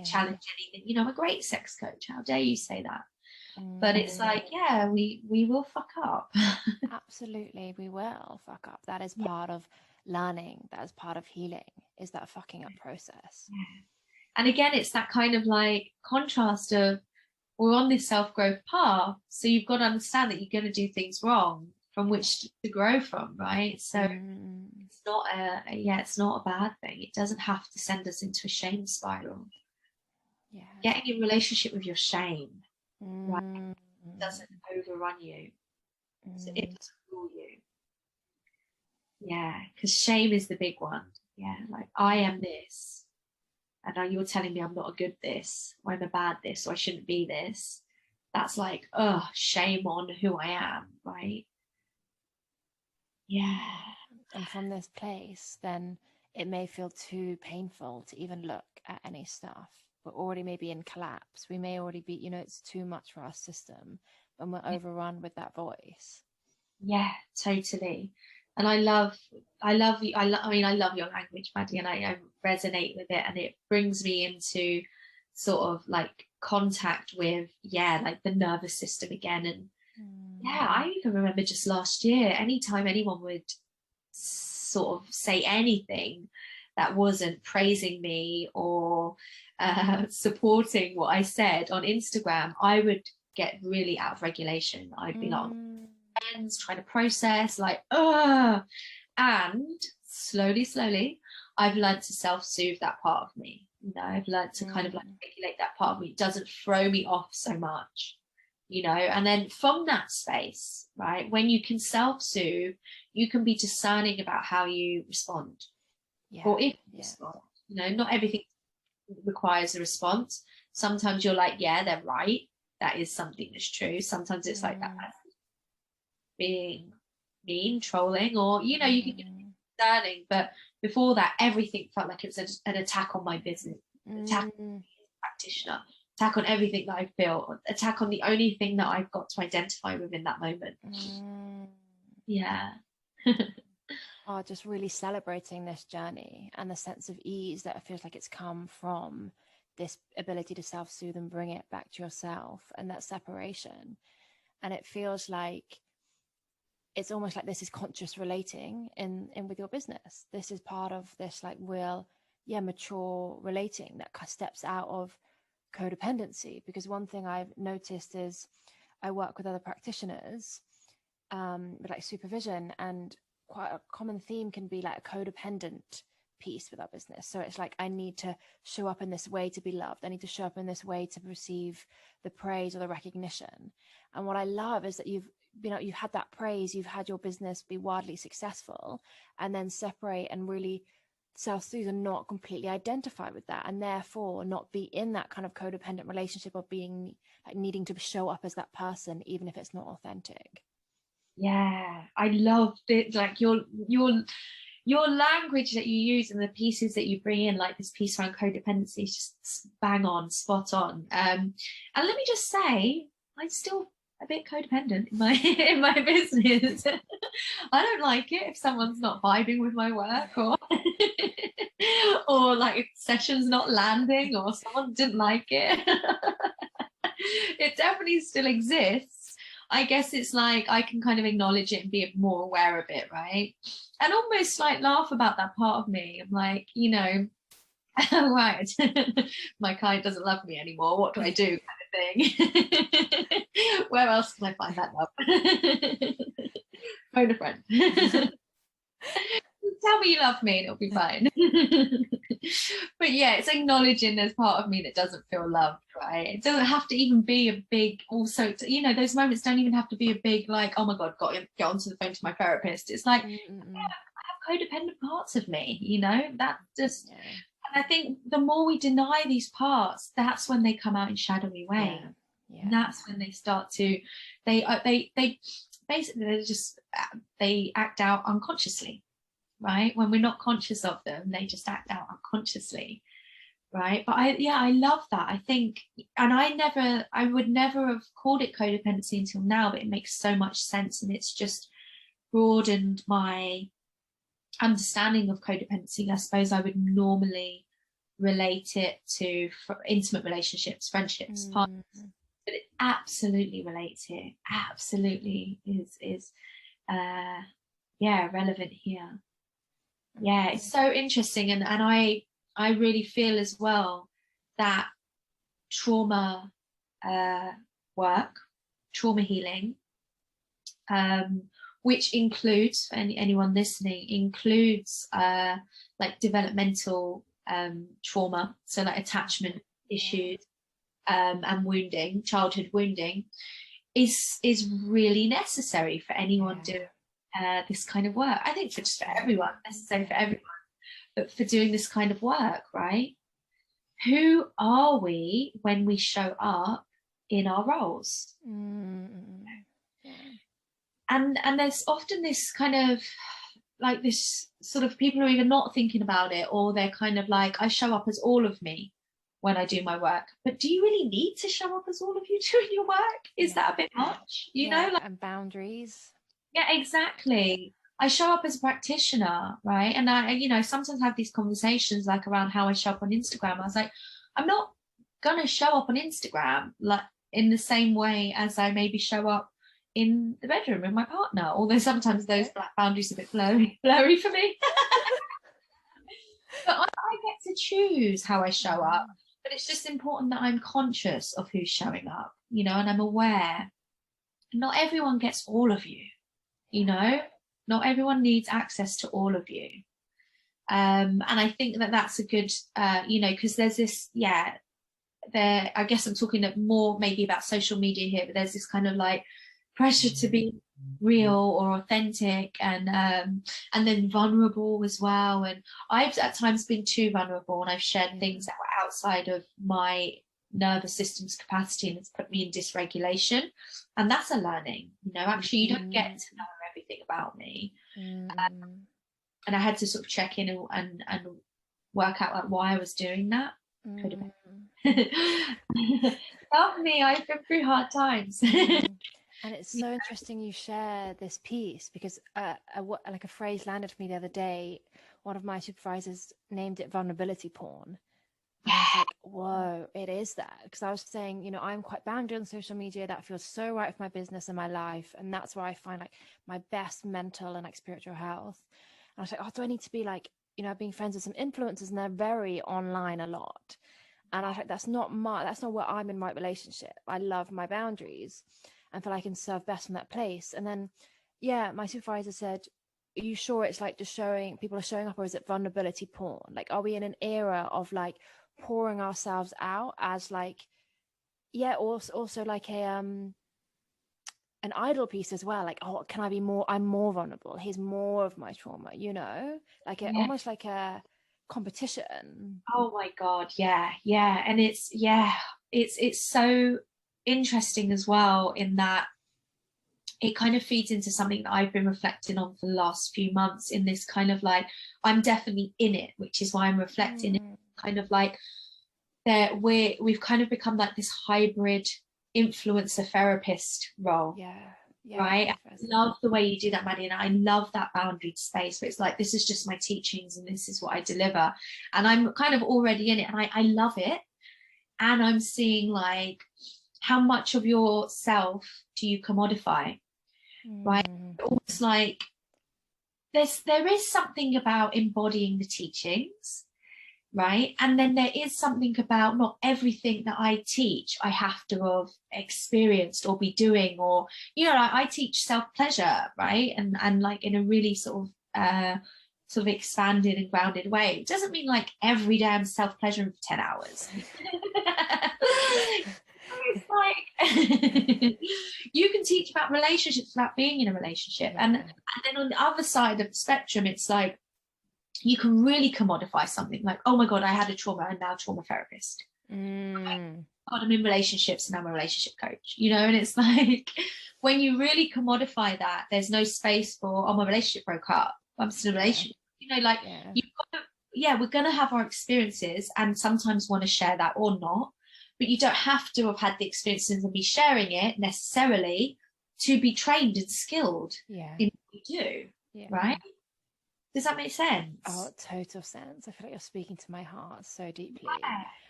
challenge anything? You know, I'm a great sex coach. How dare you say that? But it's like, yeah, we will fuck up. Absolutely, we will fuck up. That is part of learning. That is part of healing, is that fucking up process. And again, it's that kind of like contrast of, we're on this self-growth path, so you've got to understand that you're going to do things wrong from which to grow from, right? So it's not it's not a bad thing. It doesn't have to send us into a shame spiral. Getting in relationship with your shame, right, doesn't overrun you. So it doesn't rule you. Yeah, because shame is the big one. Yeah, like I am this, and now you're telling me I'm not a good this, or I'm a bad this, or I shouldn't be this. That's like, oh, shame on who I am, right? Yeah. And from this place, then it may feel too painful to even look at any stuff. We're already maybe in collapse. We may already be, you know, it's too much for our system when we're overrun with that voice. Yeah, totally. And I love you. I mean, I love your language, Maddie, and I resonate with it. And it brings me into sort of like contact with, yeah, like the nervous system again. And yeah, I even remember just last year, anytime anyone would sort of say anything that wasn't praising me or supporting what I said on Instagram, I would get really out of regulation. I'd be like, trying to process, like, and slowly, I've learned to self-soothe that part of me. You know, I've learned to kind of like regulate that part of me. It doesn't throw me off so much, you know. And then from that space, right, when you can self-soothe, you can be discerning about how you respond, or if you respond. You know, not everything requires a response. Sometimes you're like, yeah, they're right. That is something that's true. Sometimes it's like that being mean, trolling, or, you know, you can get discerning. But before that, everything felt like it was an attack on my business, attack on practitioner, attack on everything that I feel, attack on the only thing that I've got to identify with in that moment. Yeah. Oh, just really celebrating this journey and the sense of ease that it feels like it's come from this ability to self-soothe and bring it back to yourself, and that separation. And it feels like it's almost like this is conscious relating in with your business. This is part of this like real, mature relating that steps out of codependency. Because one thing I've noticed is I work with other practitioners with like supervision, and quite a common theme can be like a codependent piece with our business. So it's like, I need to show up in this way to be loved. I need to show up in this way to receive the praise or the recognition. And what I love is that you've had that praise, you've had your business be wildly successful, and then separate and really self-soothe and not completely identify with that, and therefore not be in that kind of codependent relationship of being like needing to show up as that person even if it's not authentic. Yeah, I loved it. Like your language that you use and the pieces that you bring in, like this piece around codependency, is just bang on, spot on. And let me just say, I'm still a bit codependent in my in my business. I don't like it if someone's not vibing with my work, or or like if sessions not landing, or someone didn't like it. It definitely still exists. I guess it's like I can kind of acknowledge it and be more aware of it, right? And almost like laugh about that part of me. I'm like, you know, right, my client doesn't love me anymore. What do I do? Kind of thing. Where else can I find that love? Phone a friend. Tell me you love me and it'll be fine. But yeah, it's acknowledging there's part of me that doesn't feel loved, right? It doesn't have to even be a big, also, you know, those moments don't even have to be a big, like, oh my God, got to get onto the phone to my therapist. It's like, yeah, I have codependent parts of me, you know, that just, and I think the more we deny these parts, that's when they come out in shadowy ways. That's when they start to, they basically, they act out unconsciously, right? When we're not conscious of them, they just act out unconsciously, right? But I love that. I think, and I would never have called it codependency until now, but it makes so much sense, and it's just broadened my understanding of codependency. I suppose I would normally relate it to intimate relationships, friendships, partners, but it absolutely relates here. Absolutely is relevant here. Yeah, it's so interesting, and I really feel as well that trauma work, trauma healing, which includes, for anyone listening, includes like developmental trauma, so like attachment issues and wounding, childhood wounding, is really necessary for anyone doing this kind of work. I think for everyone, necessary for everyone, but for doing this kind of work, right? Who are we when we show up in our roles? And there's often this kind of like this sort of people who are either not thinking about it, or they're kind of like, I show up as all of me when I do my work. But do you really need to show up as all of you doing your work? Is that a bit much? You know, like, and boundaries. Yeah, exactly. I show up as a practitioner, right? And I, you know, sometimes have these conversations like around how I show up on Instagram. I was like, I'm not gonna show up on Instagram like in the same way as I maybe show up in the bedroom with my partner. Although sometimes those black boundaries are a bit blurry for me. But I get to choose how I show up. But it's just important that I'm conscious of who's showing up, you know, and I'm aware. Not everyone gets all of you, you know, not everyone needs access to all of you. And I think that that's a good, you know, because there's this, I guess I'm talking more maybe about social media here, but there's this kind of like pressure to be real or authentic, and then vulnerable as well. And I've at times been too vulnerable, and I've shared things that were outside of my nervous system's capacity, and it's put me in dysregulation. And that's a learning, you know, actually you don't get to know everything about me. And I had to sort of check in and work out like why I was doing that. Love me, I've been through hard times. And it's so interesting you share this piece, because like a phrase landed for me the other day. One of my supervisors named it vulnerability porn. And I was like, whoa, it is that. Because I was saying, you know, I'm quite boundary on social media. That feels so right for my business and my life. And that's where I find like my best mental and like spiritual health. And I was like, oh, do I need to be like, you know, being friends with some influencers, and they're very online a lot. And I was like, that's not where I'm in my relationship. I love my boundaries and feel I can serve best from that place. And then, my supervisor said, are you sure it's like just people are showing up, or is it vulnerability porn? Like, are we in an era of like pouring ourselves out as like, also like an idol piece as well, like, oh, can I be more, I'm more vulnerable, here's more of my trauma, you know, like almost like a competition. Oh my God, yeah. And it's so interesting as well, in that it kind of feeds into something that I've been reflecting on for the last few months, in this kind of like, I'm definitely in it, which is why I'm reflecting it, kind of like that we've kind of become like this hybrid influencer therapist role. Yeah, Right. I manifest. love the way you do that, Maddie, and I love that boundary space where it's like, this is just my teachings and this is what I deliver, and I'm kind of already in it, and I love it. And I'm seeing like, how much of yourself do you commodify, right? Almost like there is something about embodying the teachings, right? And then there is something about, not everything that I teach I have to have experienced or be doing, or, you know, I teach self-pleasure, right? And like in a really sort of expanded and grounded way. It doesn't mean like every day I'm self-pleasuring for 10 hours. It's like you can teach about relationships without being in a relationship. And then on the other side of the spectrum, it's like, you can really commodify something like, oh my God, I had a trauma and now trauma therapist. God, I'm in relationships and I'm a relationship coach, you know. And it's like, when you really commodify that, there's no space for, oh, my relationship broke up, I'm still in a relationship, you know, like, you've got to, yeah, we're going to have our experiences and sometimes want to share that or not, but you don't have to have had the experiences and be sharing it necessarily to be trained and skilled in what you do, right? Does that make sense? Oh, total sense. I feel like you're speaking to my heart so deeply.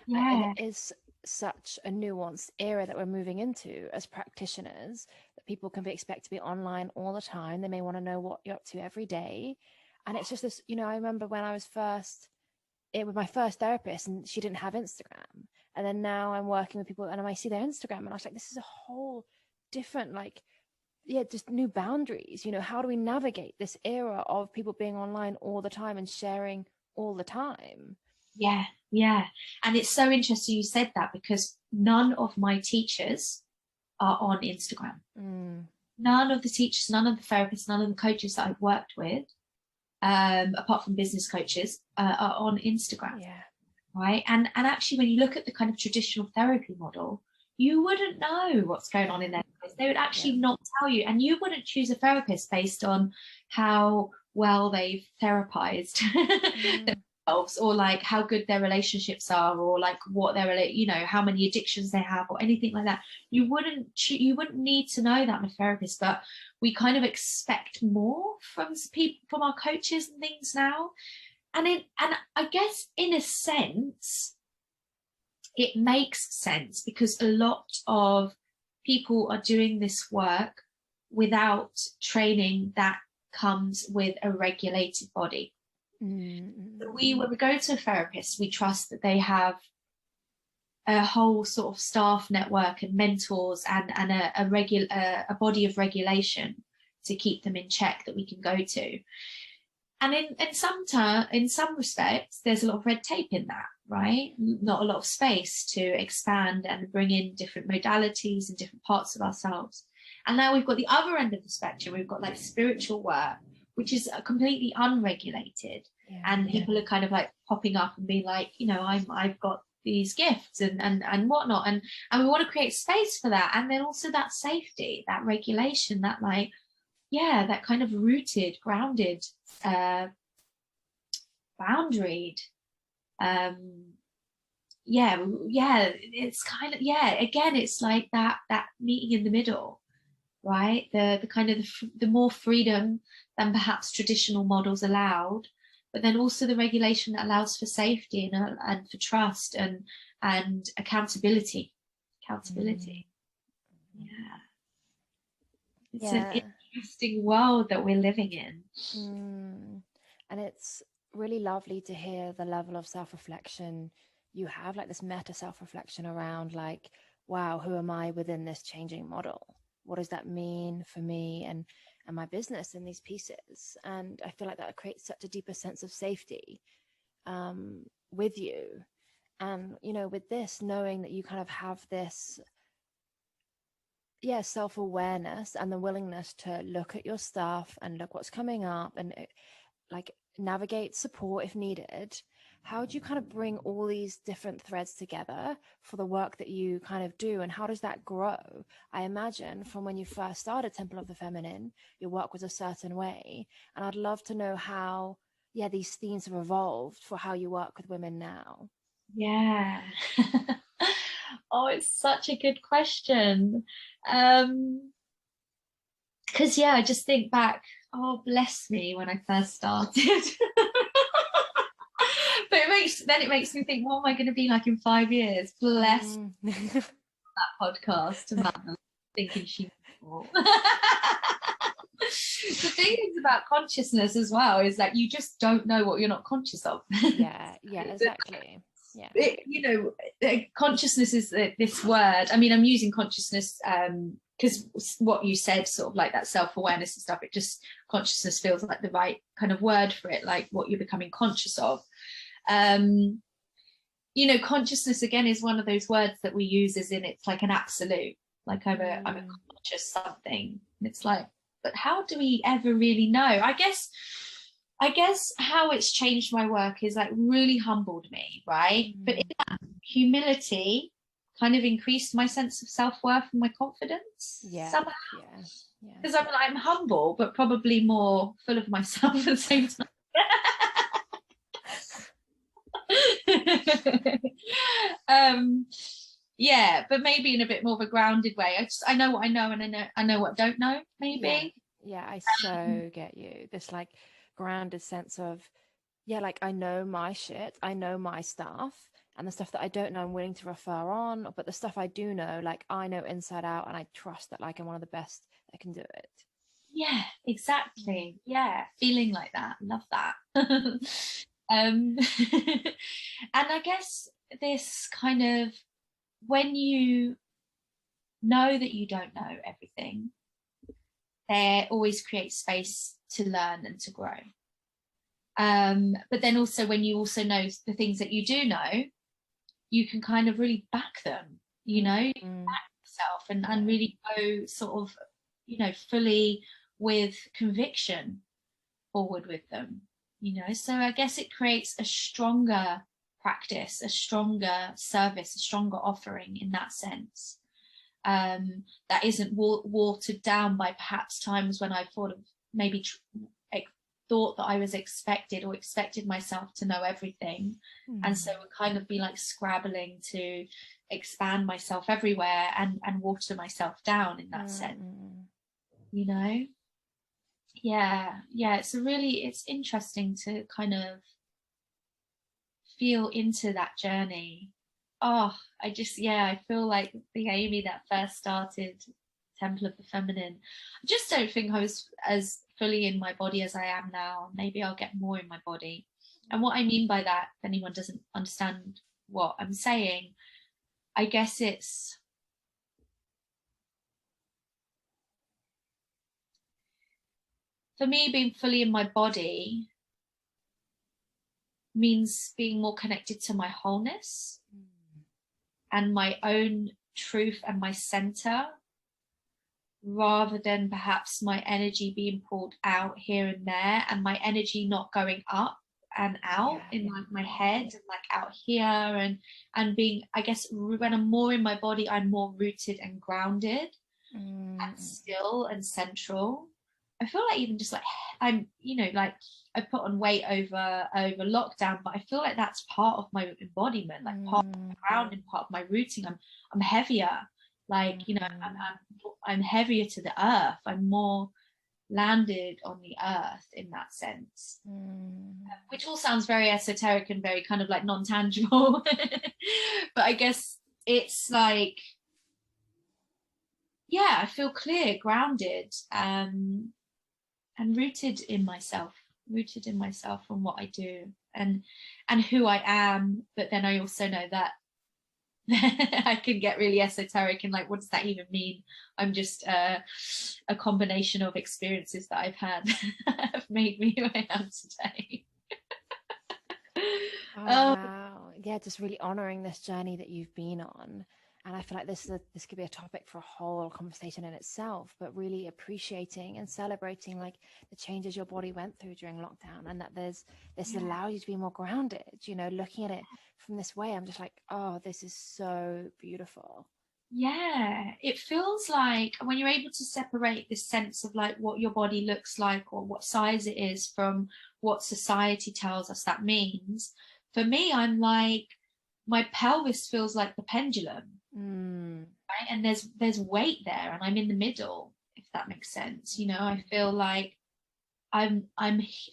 And Yeah. it is such a nuanced era that we're moving into as practitioners, that people can be expected to be online all the time. They may want to know what you're up to every day. And it's just this, you know, I remember when I was with my first therapist, and she didn't have Instagram. And then now I'm working with people and I see their Instagram, and I was like, this is a whole different, like, just new boundaries. You know, how do we navigate this era of people being online all the time and sharing all the time? Yeah. And it's so interesting you said that, because none of my teachers are on Instagram. None of the teachers, none of the therapists, none of the coaches that I've worked with, apart from business coaches, are on Instagram. Right. And actually, when you look at the kind of traditional therapy model, you wouldn't know what's going on in their lives. They would actually not tell you, and you wouldn't choose a therapist based on how well they've therapized themselves, or like how good their relationships are, or like what their, you know, how many addictions they have, or anything like that. You wouldn't need to know that in a therapist, but we kind of expect more from people, from our coaches and things now. And I guess in a sense, it makes sense, because a lot of people are doing this work without training that comes with a regulated body. When we go to a therapist, we trust that they have a whole sort of staff network and mentors and a body of regulation to keep them in check that we can go to. And in some respects, there's a lot of red tape in that, right? Not a lot of space to expand and bring in different modalities and different parts of ourselves. And now we've got the other end of the spectrum. We've got like spiritual work, which is completely unregulated. And people are kind of like popping up and being like, you know, I've got these gifts and whatnot. And we want to create space for that. And then also that safety, that regulation, that like, yeah, that kind of rooted, grounded, boundaried, it's kind of, again, it's like that meeting in the middle, right? The kind of the more freedom than perhaps traditional models allowed, but then also the regulation that allows for safety and for trust and accountability. It's an interesting world that we're living in. And it's really lovely to hear the level of self-reflection you have, like this meta self-reflection around like, wow, who am I within this changing model? What does that mean for me and my business in these pieces? And I feel like that creates such a deeper sense of safety with you. And, you know, with this, knowing that you kind of have this self-awareness and the willingness to look at your stuff and look what's coming up and like navigate support if needed. how do you kind of bring all these different threads together for the work that you kind of do, and how does that grow? I imagine from when you first started Temple of the Feminine, your work was a certain way, and I'd love to know how, yeah, these themes have evolved for how you work with women now. Yeah. Oh, it's such a good question. Because yeah, I just think back, oh bless me, when I first started. But it makes me think, what am I going to be like in 5 years? Bless Mm. that podcast, Amanda, thinking she. The thing is about consciousness as well is that you just don't know what you're not conscious of. Yeah, yeah, exactly. Yeah. Consciousness is this word. I mean, I'm using consciousness because what you said, sort of like that self-awareness and stuff, it just, consciousness feels like the right kind of word for it, like what you're becoming conscious of. Consciousness again is one of those words that we use as in it's like an absolute, like I'm a conscious something. And it's like, but how do we ever really know? I guess how it's changed my work is like really humbled me, right? But in that humility kind of increased my sense of self-worth and my confidence somehow. Yeah. Because I'm humble, but probably more full of myself at the same time. Yeah, but maybe in a bit more of a grounded way. I know what I know, and I know what I don't know, maybe. Yeah, I so get you. This like grounded sense of, yeah, like I know my shit, I know my stuff, and the stuff that I don't know I'm willing to refer on, but the stuff I do know, like I know inside out, and I trust that like I'm one of the best that can do it. Yeah, exactly. Yeah, feeling like that. Love that. And I guess this kind of, when you know that you don't know everything, there always creates space to learn and to grow. But then also when you also know the things that you do know, you can kind of really back them, back yourself and really go sort of, fully with conviction forward with them, So I guess it creates a stronger practice, a stronger service, a stronger offering in that sense. That isn't watered down by perhaps times when I thought of maybe thought that I was expected myself to know everything, and so would kind of be like scrabbling to expand myself everywhere and water myself down in that sense, Yeah, it's interesting to kind of feel into that journey. I feel like the Amy that first started Temple of the Feminine, I just don't think I was as fully in my body as I am now. Maybe I'll get more in my body. And what I mean by that, if anyone doesn't understand what I'm saying, I guess it's, for me, being fully in my body means being more connected to my wholeness and my own truth and my center, rather than perhaps my energy being pulled out here and there, and my energy not going up and out in my head and like out here, and being, I guess, when I'm more in my body, I'm more rooted and grounded and still and central. I feel like even just like I'm, like I put on weight over lockdown, but I feel like that's part of my embodiment, like part of my grounding, part of my rooting. I'm heavier, like I'm heavier to the earth. I'm more landed on the earth in that sense, which all sounds very esoteric and very kind of like non-tangible. But I guess it's like, yeah, I feel clear, grounded, and rooted in myself and what I do and who I am. But then I also know that I can get really esoteric and like, what does that even mean? I'm just a combination of experiences that I've had have made me who I am today. Oh, wow. Yeah, just really honoring this journey that you've been on. And I feel like this could be a topic for a whole conversation in itself, but really appreciating and celebrating like the changes your body went through during lockdown, and that this Yeah. allows you to be more grounded, looking at it from this way. I'm just like, oh, this is so beautiful. Yeah, it feels like when you're able to separate this sense of like what your body looks like or what size it is from what society tells us that means. For me, I'm like, my pelvis feels like the pendulum, Mm. right? And there's weight there, and I'm in the middle, if that makes sense. I feel like I'm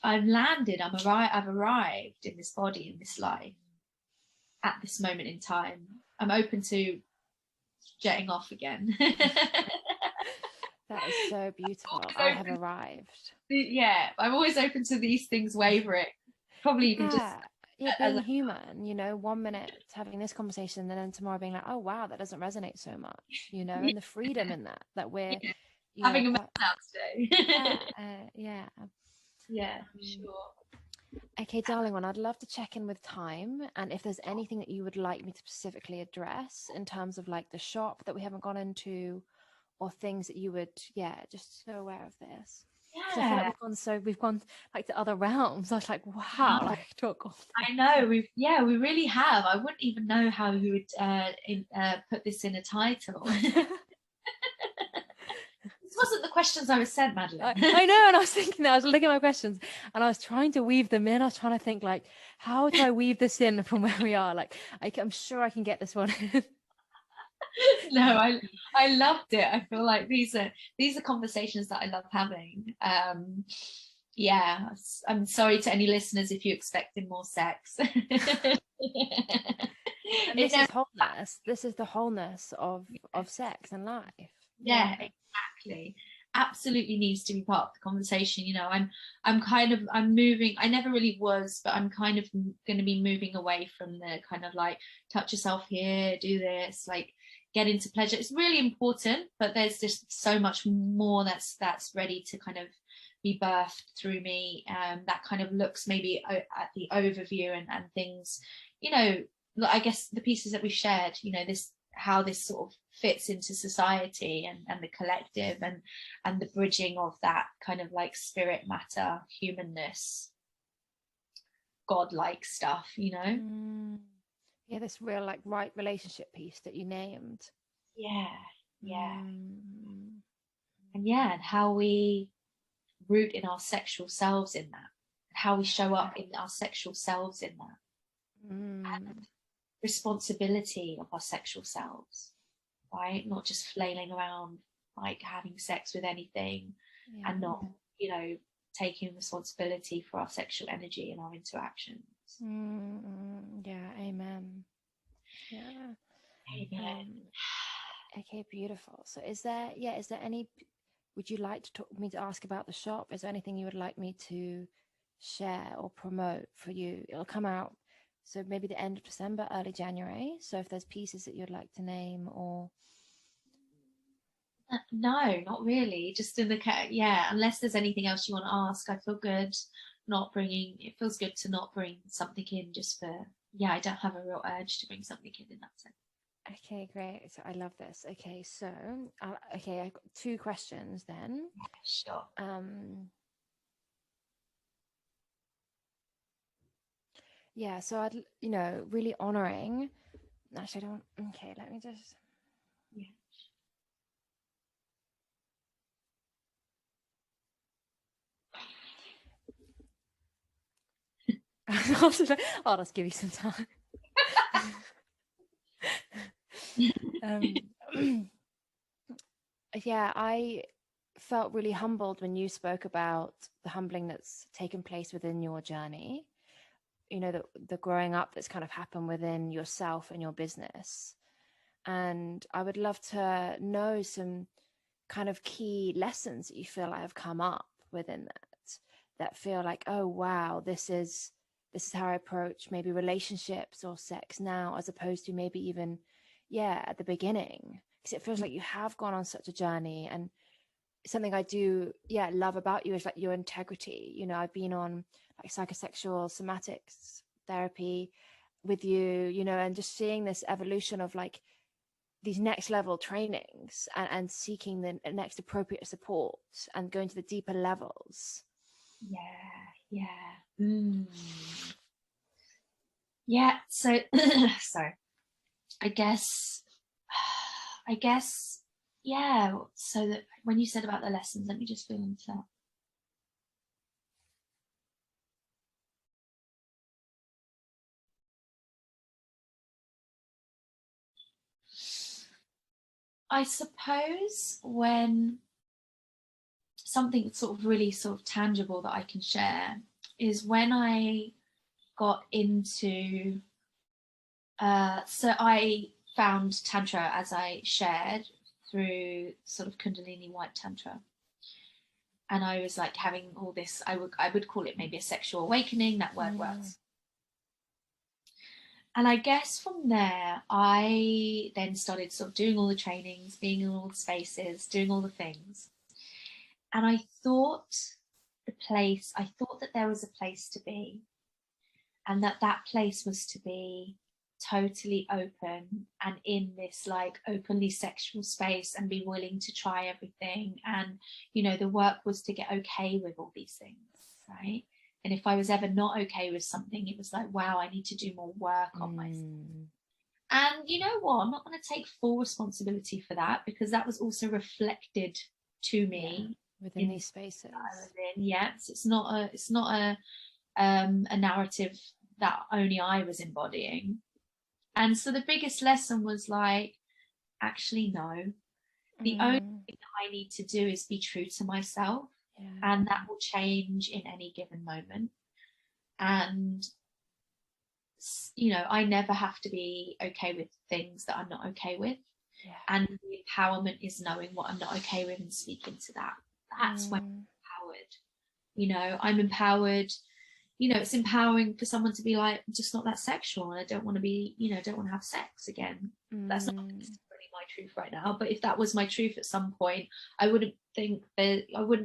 landed. I've arrived in this body, in this life, at this moment in time. I'm open to jetting off again. That is so beautiful. I have arrived. Yeah, I'm always open to these things wavering. Probably even just Yeah, as being human, 1 minute having this conversation, and then tomorrow being like, oh wow, that doesn't resonate so much, yeah, and the freedom in that we're, yeah, having a quite, meltdown today. yeah. Yeah, Um, sure. okay, darling one, I'd love to check in with time, and if there's anything that you would like me to specifically address in terms of like the shop that we haven't gone into, or things that you would, just so aware of this. Because I feel like Yeah. we've gone like to other realms. I was like, wow, like talk all I know we really have. I wouldn't even know how you would put this in a title. This wasn't the questions I was sent, Madeline. I know, and I was thinking that I was looking at my questions and I was trying to weave them in. I was trying to think like, how do I weave this in from where we are? Like, I'm sure I can get this one in. No, I loved it. I feel like these are conversations that I love having. Yeah, I'm sorry to any listeners if you expected more sex. And this is wholeness. This is the wholeness of sex and life. Yeah, exactly. Absolutely needs to be part of the conversation. I'm moving. I never really was, but I'm kind of going to be moving away from the kind of like touch yourself here, do this, like get into pleasure. It's really important, but there's just so much more that's ready to kind of be birthed through me. That kind of looks maybe at the overview and things. I guess the pieces that we shared. This how this sort of fits into society and the collective and the bridging of that kind of like spirit matter humanness godlike stuff. Yeah, this real like right relationship piece that you named. Yeah. Mm. And how we root in our sexual selves in that, how we show up in our sexual selves in that, and responsibility of our sexual selves, right? Not just flailing around like having sex with anything and not, taking responsibility for our sexual energy and our interactions. Yeah, amen. Yeah. Amen. Okay, beautiful. So is there any, would you like to me to ask about the shop? Is there anything you would like me to share or promote for you? It'll come out, so maybe the end of December, early January. So if there's pieces that you'd like to name or... No, not really. Just in the unless there's anything else you want to ask, I feel good not bringing. It feels good to not bring something in just for. Yeah, I don't have a real urge to bring something in that sense. Okay, great. So I love this. Okay, so I've got 2 questions then. Sure. Yeah, so I'd really honoring. Actually, I don't. Okay, let me just. Yeah. I'll just give you some time. Yeah, I felt really humbled when you spoke about the humbling that's taken place within your journey. The growing up that's kind of happened within yourself and your business. And I would love to know some kind of key lessons that you feel like have come up within that feel like, oh wow, this is how I approach maybe relationships or sex now, as opposed to maybe even at the beginning, because it feels like you have gone on such a journey. And something I do love about you is like your integrity. I've been on like psychosexual somatics therapy with you, and just seeing this evolution of like these next level trainings and seeking the next appropriate support and going to the deeper levels. So sorry, I guess yeah, so that when you said about the lessons, let me just feel into that. I suppose when something sort of really sort of tangible that I can share is when I got into so I found Tantra, as I shared, through sort of Kundalini white Tantra. And I was like having all this, I would call it maybe a sexual awakening. That word works. And I guess from there, I then started sort of doing all the trainings, being in all the spaces, doing all the things. And I thought that there was a place to be, and that place was to be totally open and in this like openly sexual space and be willing to try everything. And, you know, the work was to get okay with all these things, right? And if I was ever not okay with something, it was like, wow, I need to do more work on myself. And you know what? I'm not going to take full responsibility for that, because that was also reflected to me within these spaces. Yes, it's not a narrative that only I was embodying. And so the biggest lesson was like, actually, no. The only thing that I need to do is be true to myself, and that will change in any given moment. And, you know, I never have to be okay with things that I'm not okay with. And the empowerment is knowing what I'm not okay with and speaking to that. That's when I'm empowered. You know, I'm empowered. You know, it's empowering for someone to be like, I'm just not that sexual, and I don't want to be, you know, don't want to have sex again. That's not necessarily my truth right now, but if that was my truth at some point, I wouldn't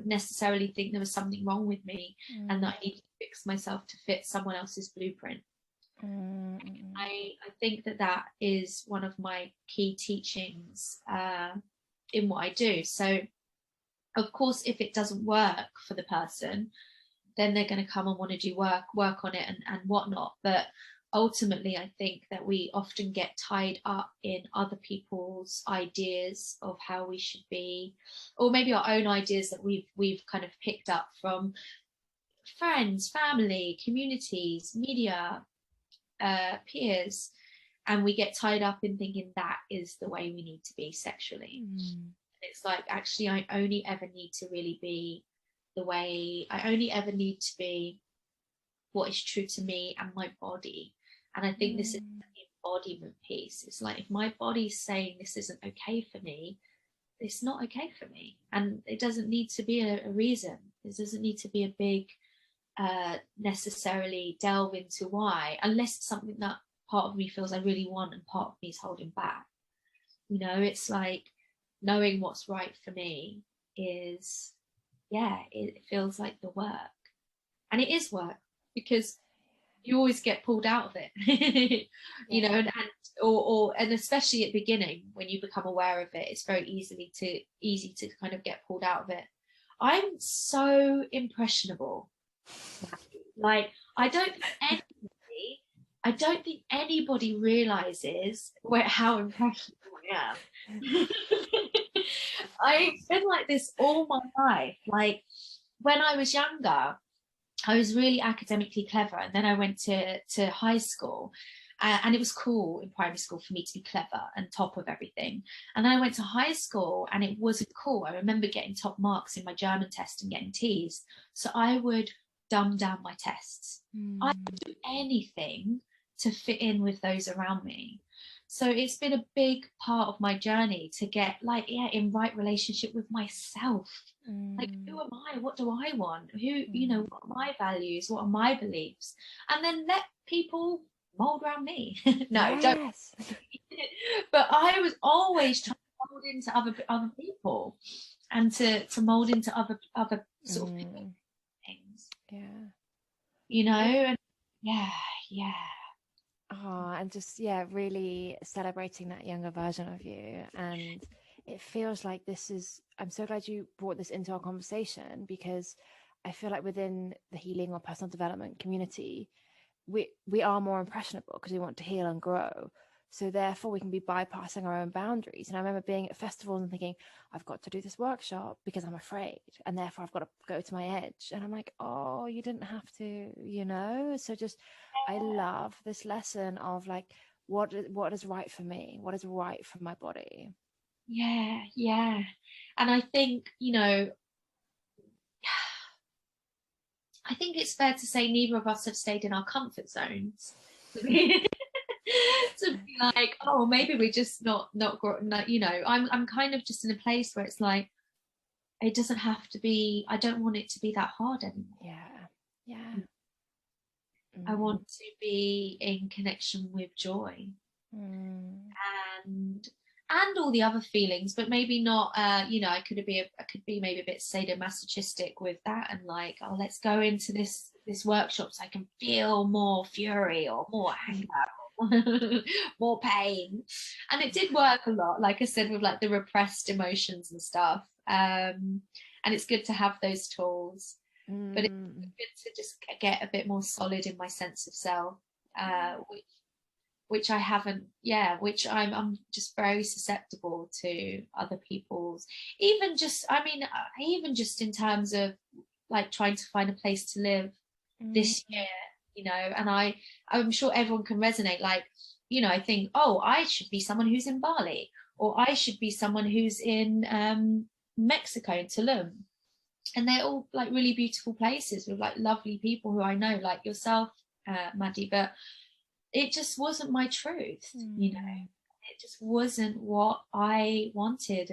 necessarily think there was something wrong with me and that I need to fix myself to fit someone else's blueprint. I think that is one of my key teachings in what I do. So of course, if it doesn't work for the person, then they're going to come and want to do work on it and whatnot. But ultimately, I think that we often get tied up in other people's ideas of how we should be, or maybe our own ideas that we've kind of picked up from friends, family, communities, media, peers, and we get tied up in thinking that is the way we need to be sexually. It's like, actually, I only ever need to really be I only ever need to be what is true to me and my body. And I think this is the embodiment piece. It's like, if my body's saying this isn't okay for me, it's not okay for me. And it doesn't need to be a reason. It doesn't need to be a big necessarily delve into why, unless it's something that part of me feels I really want and part of me is holding back. You know, it's like knowing what's right for me is, it feels like the work. And it is work, because you always get pulled out of it. You know, and especially at the beginning, when you become aware of it, it's very easy to kind of get pulled out of it. I'm so impressionable. Like, I don't think anybody realizes how impressionable I am. I've been like this all my life. Like, when I was younger, I was really academically clever, and then I went to high school, and it was cool in primary school for me to be clever and top of everything. And then I went to high school, and it wasn't cool. I remember getting top marks in my German test and getting teased, so I would dumb down my tests. I would do anything to fit in with those around me. So it's been a big part of my journey to get in right relationship with myself. Like, who am I? What do I want? What are my values? What are my beliefs? And then let people mold around me. Don't. But I was always trying to mold into other people, and to mold into other sort of things. You know, and Oh, and just, yeah, really celebrating that younger version of you. And it feels like this is, I'm so glad you brought this into our conversation, because I feel like within the healing or personal development community, we are more impressionable because we want to heal and grow. So therefore we can be bypassing our own boundaries. And I remember being at festivals and thinking, I've got to do this workshop because I'm afraid, and therefore I've got to go to my edge. And I'm like, oh, you didn't have to, you know? So just, I love this lesson of like, what is right for me, what is right for my body. Yeah, yeah. And I think, you know, I think it's fair to say neither of us have stayed in our comfort zones. To be like, oh, maybe we're just not, you know, I'm kind of just in a place where it's like, it doesn't have to be, I don't want it to be that hard anymore. Yeah, yeah. I Mm. want to be in connection with joy Mm. and all the other feelings, but maybe not, you know, I could be maybe a bit sadomasochistic with that, and like, oh, let's go into this workshop so I can feel more fury or more anger, more pain. And it did work a lot, like I said, with like the repressed emotions and stuff. And it's good to have those tools, but it's Mm. good to just get a bit more solid in my sense of self, which I haven't, yeah, which I'm just very susceptible to other people's, even just, I mean, even just in terms of like trying to find a place to live Mm. this year, you know, and I'm sure everyone can resonate. Like, you know, I think, oh, I should be someone who's in Bali, or I should be someone who's in Mexico, in Tulum. And they're all like really beautiful places with like lovely people who I know, like yourself, Maddie, but it just wasn't my truth, you know. Mm. It just wasn't what I wanted.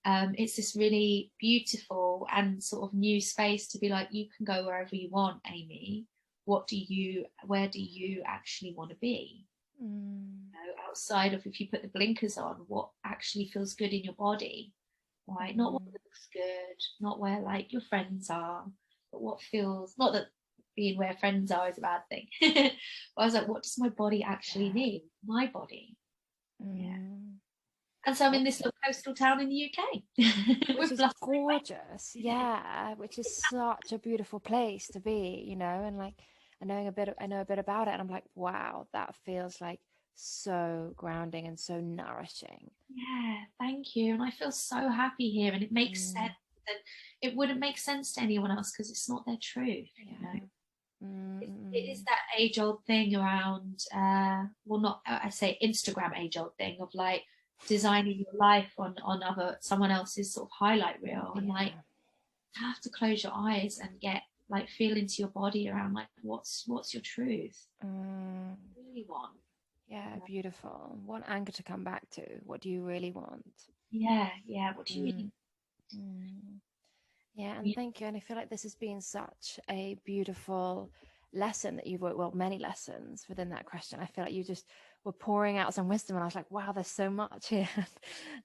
And it's this really beautiful and sort of new space to be like, you can go wherever you want, Amy. Where do you actually want to be? Mm. You know, outside of, if you put the blinkers on, what actually feels good in your body, right? Not what Mm. looks good, not where like your friends are, but what feels, not that being where friends are is a bad thing. But I was like, what does my body actually Yeah. need? My body. Yeah. Mm. And so I'm in What, this little coastal town in the UK which with is blustery gorgeous, yeah, which is such a beautiful place to be, you know. And like, I know a bit about it, and I'm like, wow, that feels like so grounding and so nourishing. Yeah, thank you. And I feel so happy here, and it makes sense. Mm. And it wouldn't make sense to anyone else because it's not their truth, you know. Yeah. It is Mm. that age old thing around, well, not, I say Instagram age old thing of like designing your life on other someone else's sort of highlight reel, and like Yeah. you have to close your eyes and get like feel into your body around like what's your truth, Mm. what do you really want. Yeah, beautiful. What anchor to come back to? What do you really want? Yeah, yeah, what do you Mm. really Mm. Yeah, and want? thank you. And I feel like this has been such a beautiful lesson that you've worked, well, many lessons within that question. I feel like you just were pouring out some wisdom, and I was like, wow, there's so much here.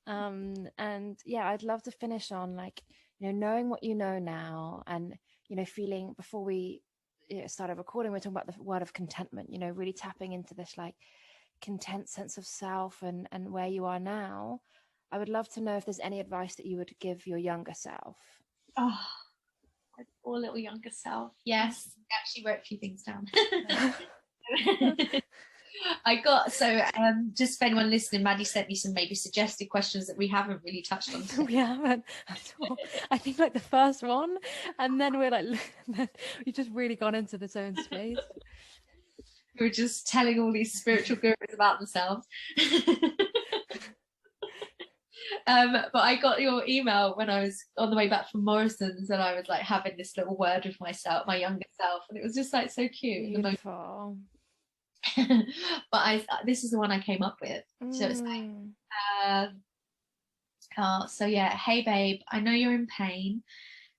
And yeah, I'd love to finish on like, you know, knowing what you know now, and, you know, feeling before we, you know, started recording, we're talking about the word of contentment, you know, really tapping into this like content sense of self, and where you are now. I would love to know if there's any advice that you would give your younger self. Oh, my poor little younger self. Yes, I actually wrote a few things down. I got so just for anyone listening, Maddie sent me some maybe suggested questions that we haven't really touched on today. We haven't at all. I think like the first one, and then we're like, then we've just really gone into this own space. We were just telling all these spiritual gurus about themselves. But I got your email when I was on the way back from Morrison's, and I was like having this little word with myself, my younger self, and it was just like so cute. Beautiful. But this is the one I came up with. So it's Mm. like, so yeah, hey babe, I know you're in pain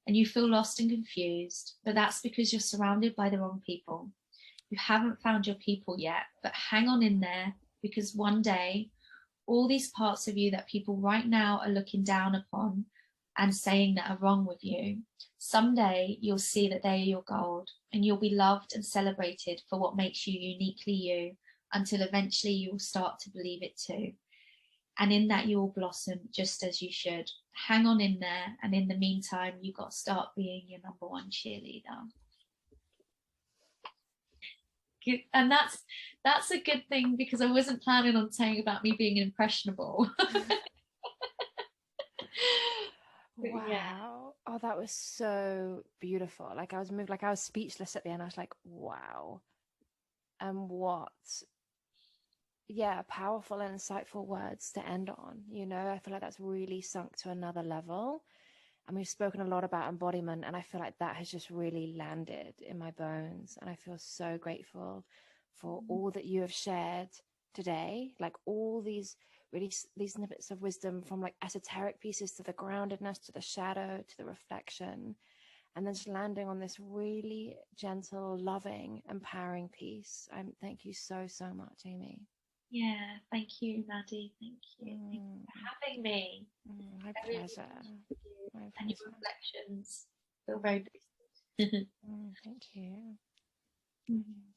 and you feel lost and confused, but that's because you're surrounded by the wrong people. You haven't found your people yet, but hang on in there, because one day all these parts of you that people right now are looking down upon and saying that are wrong with you, someday you'll see that they are your gold, and you'll be loved and celebrated for what makes you uniquely you, until eventually you'll start to believe it too. And in that, you'll blossom just as you should. Hang on in there. And in the meantime, you've got to start being your number one cheerleader. And that's a good thing, because I wasn't planning on saying about me being impressionable. Wow. Yeah. Oh, that was so beautiful. Like I was moved, like I was speechless at the end. I was like, wow. And what, yeah, powerful and insightful words to end on. You know, I feel like that's really sunk to another level. And we've spoken a lot about embodiment, and I feel like that has just really landed in my bones. And I feel so grateful for all that you have shared today, like all these really these snippets of wisdom, from like esoteric pieces to the groundedness, to the shadow, to the reflection, and then just landing on this really gentle, loving, empowering piece. Thank you so, so much, Amy. Yeah, thank you, Maddie. Thank you. Thank you for having me. My I really pleasure. appreciate you My and your pleasure. reflections. Feel very boosted. Thank you. Mhm.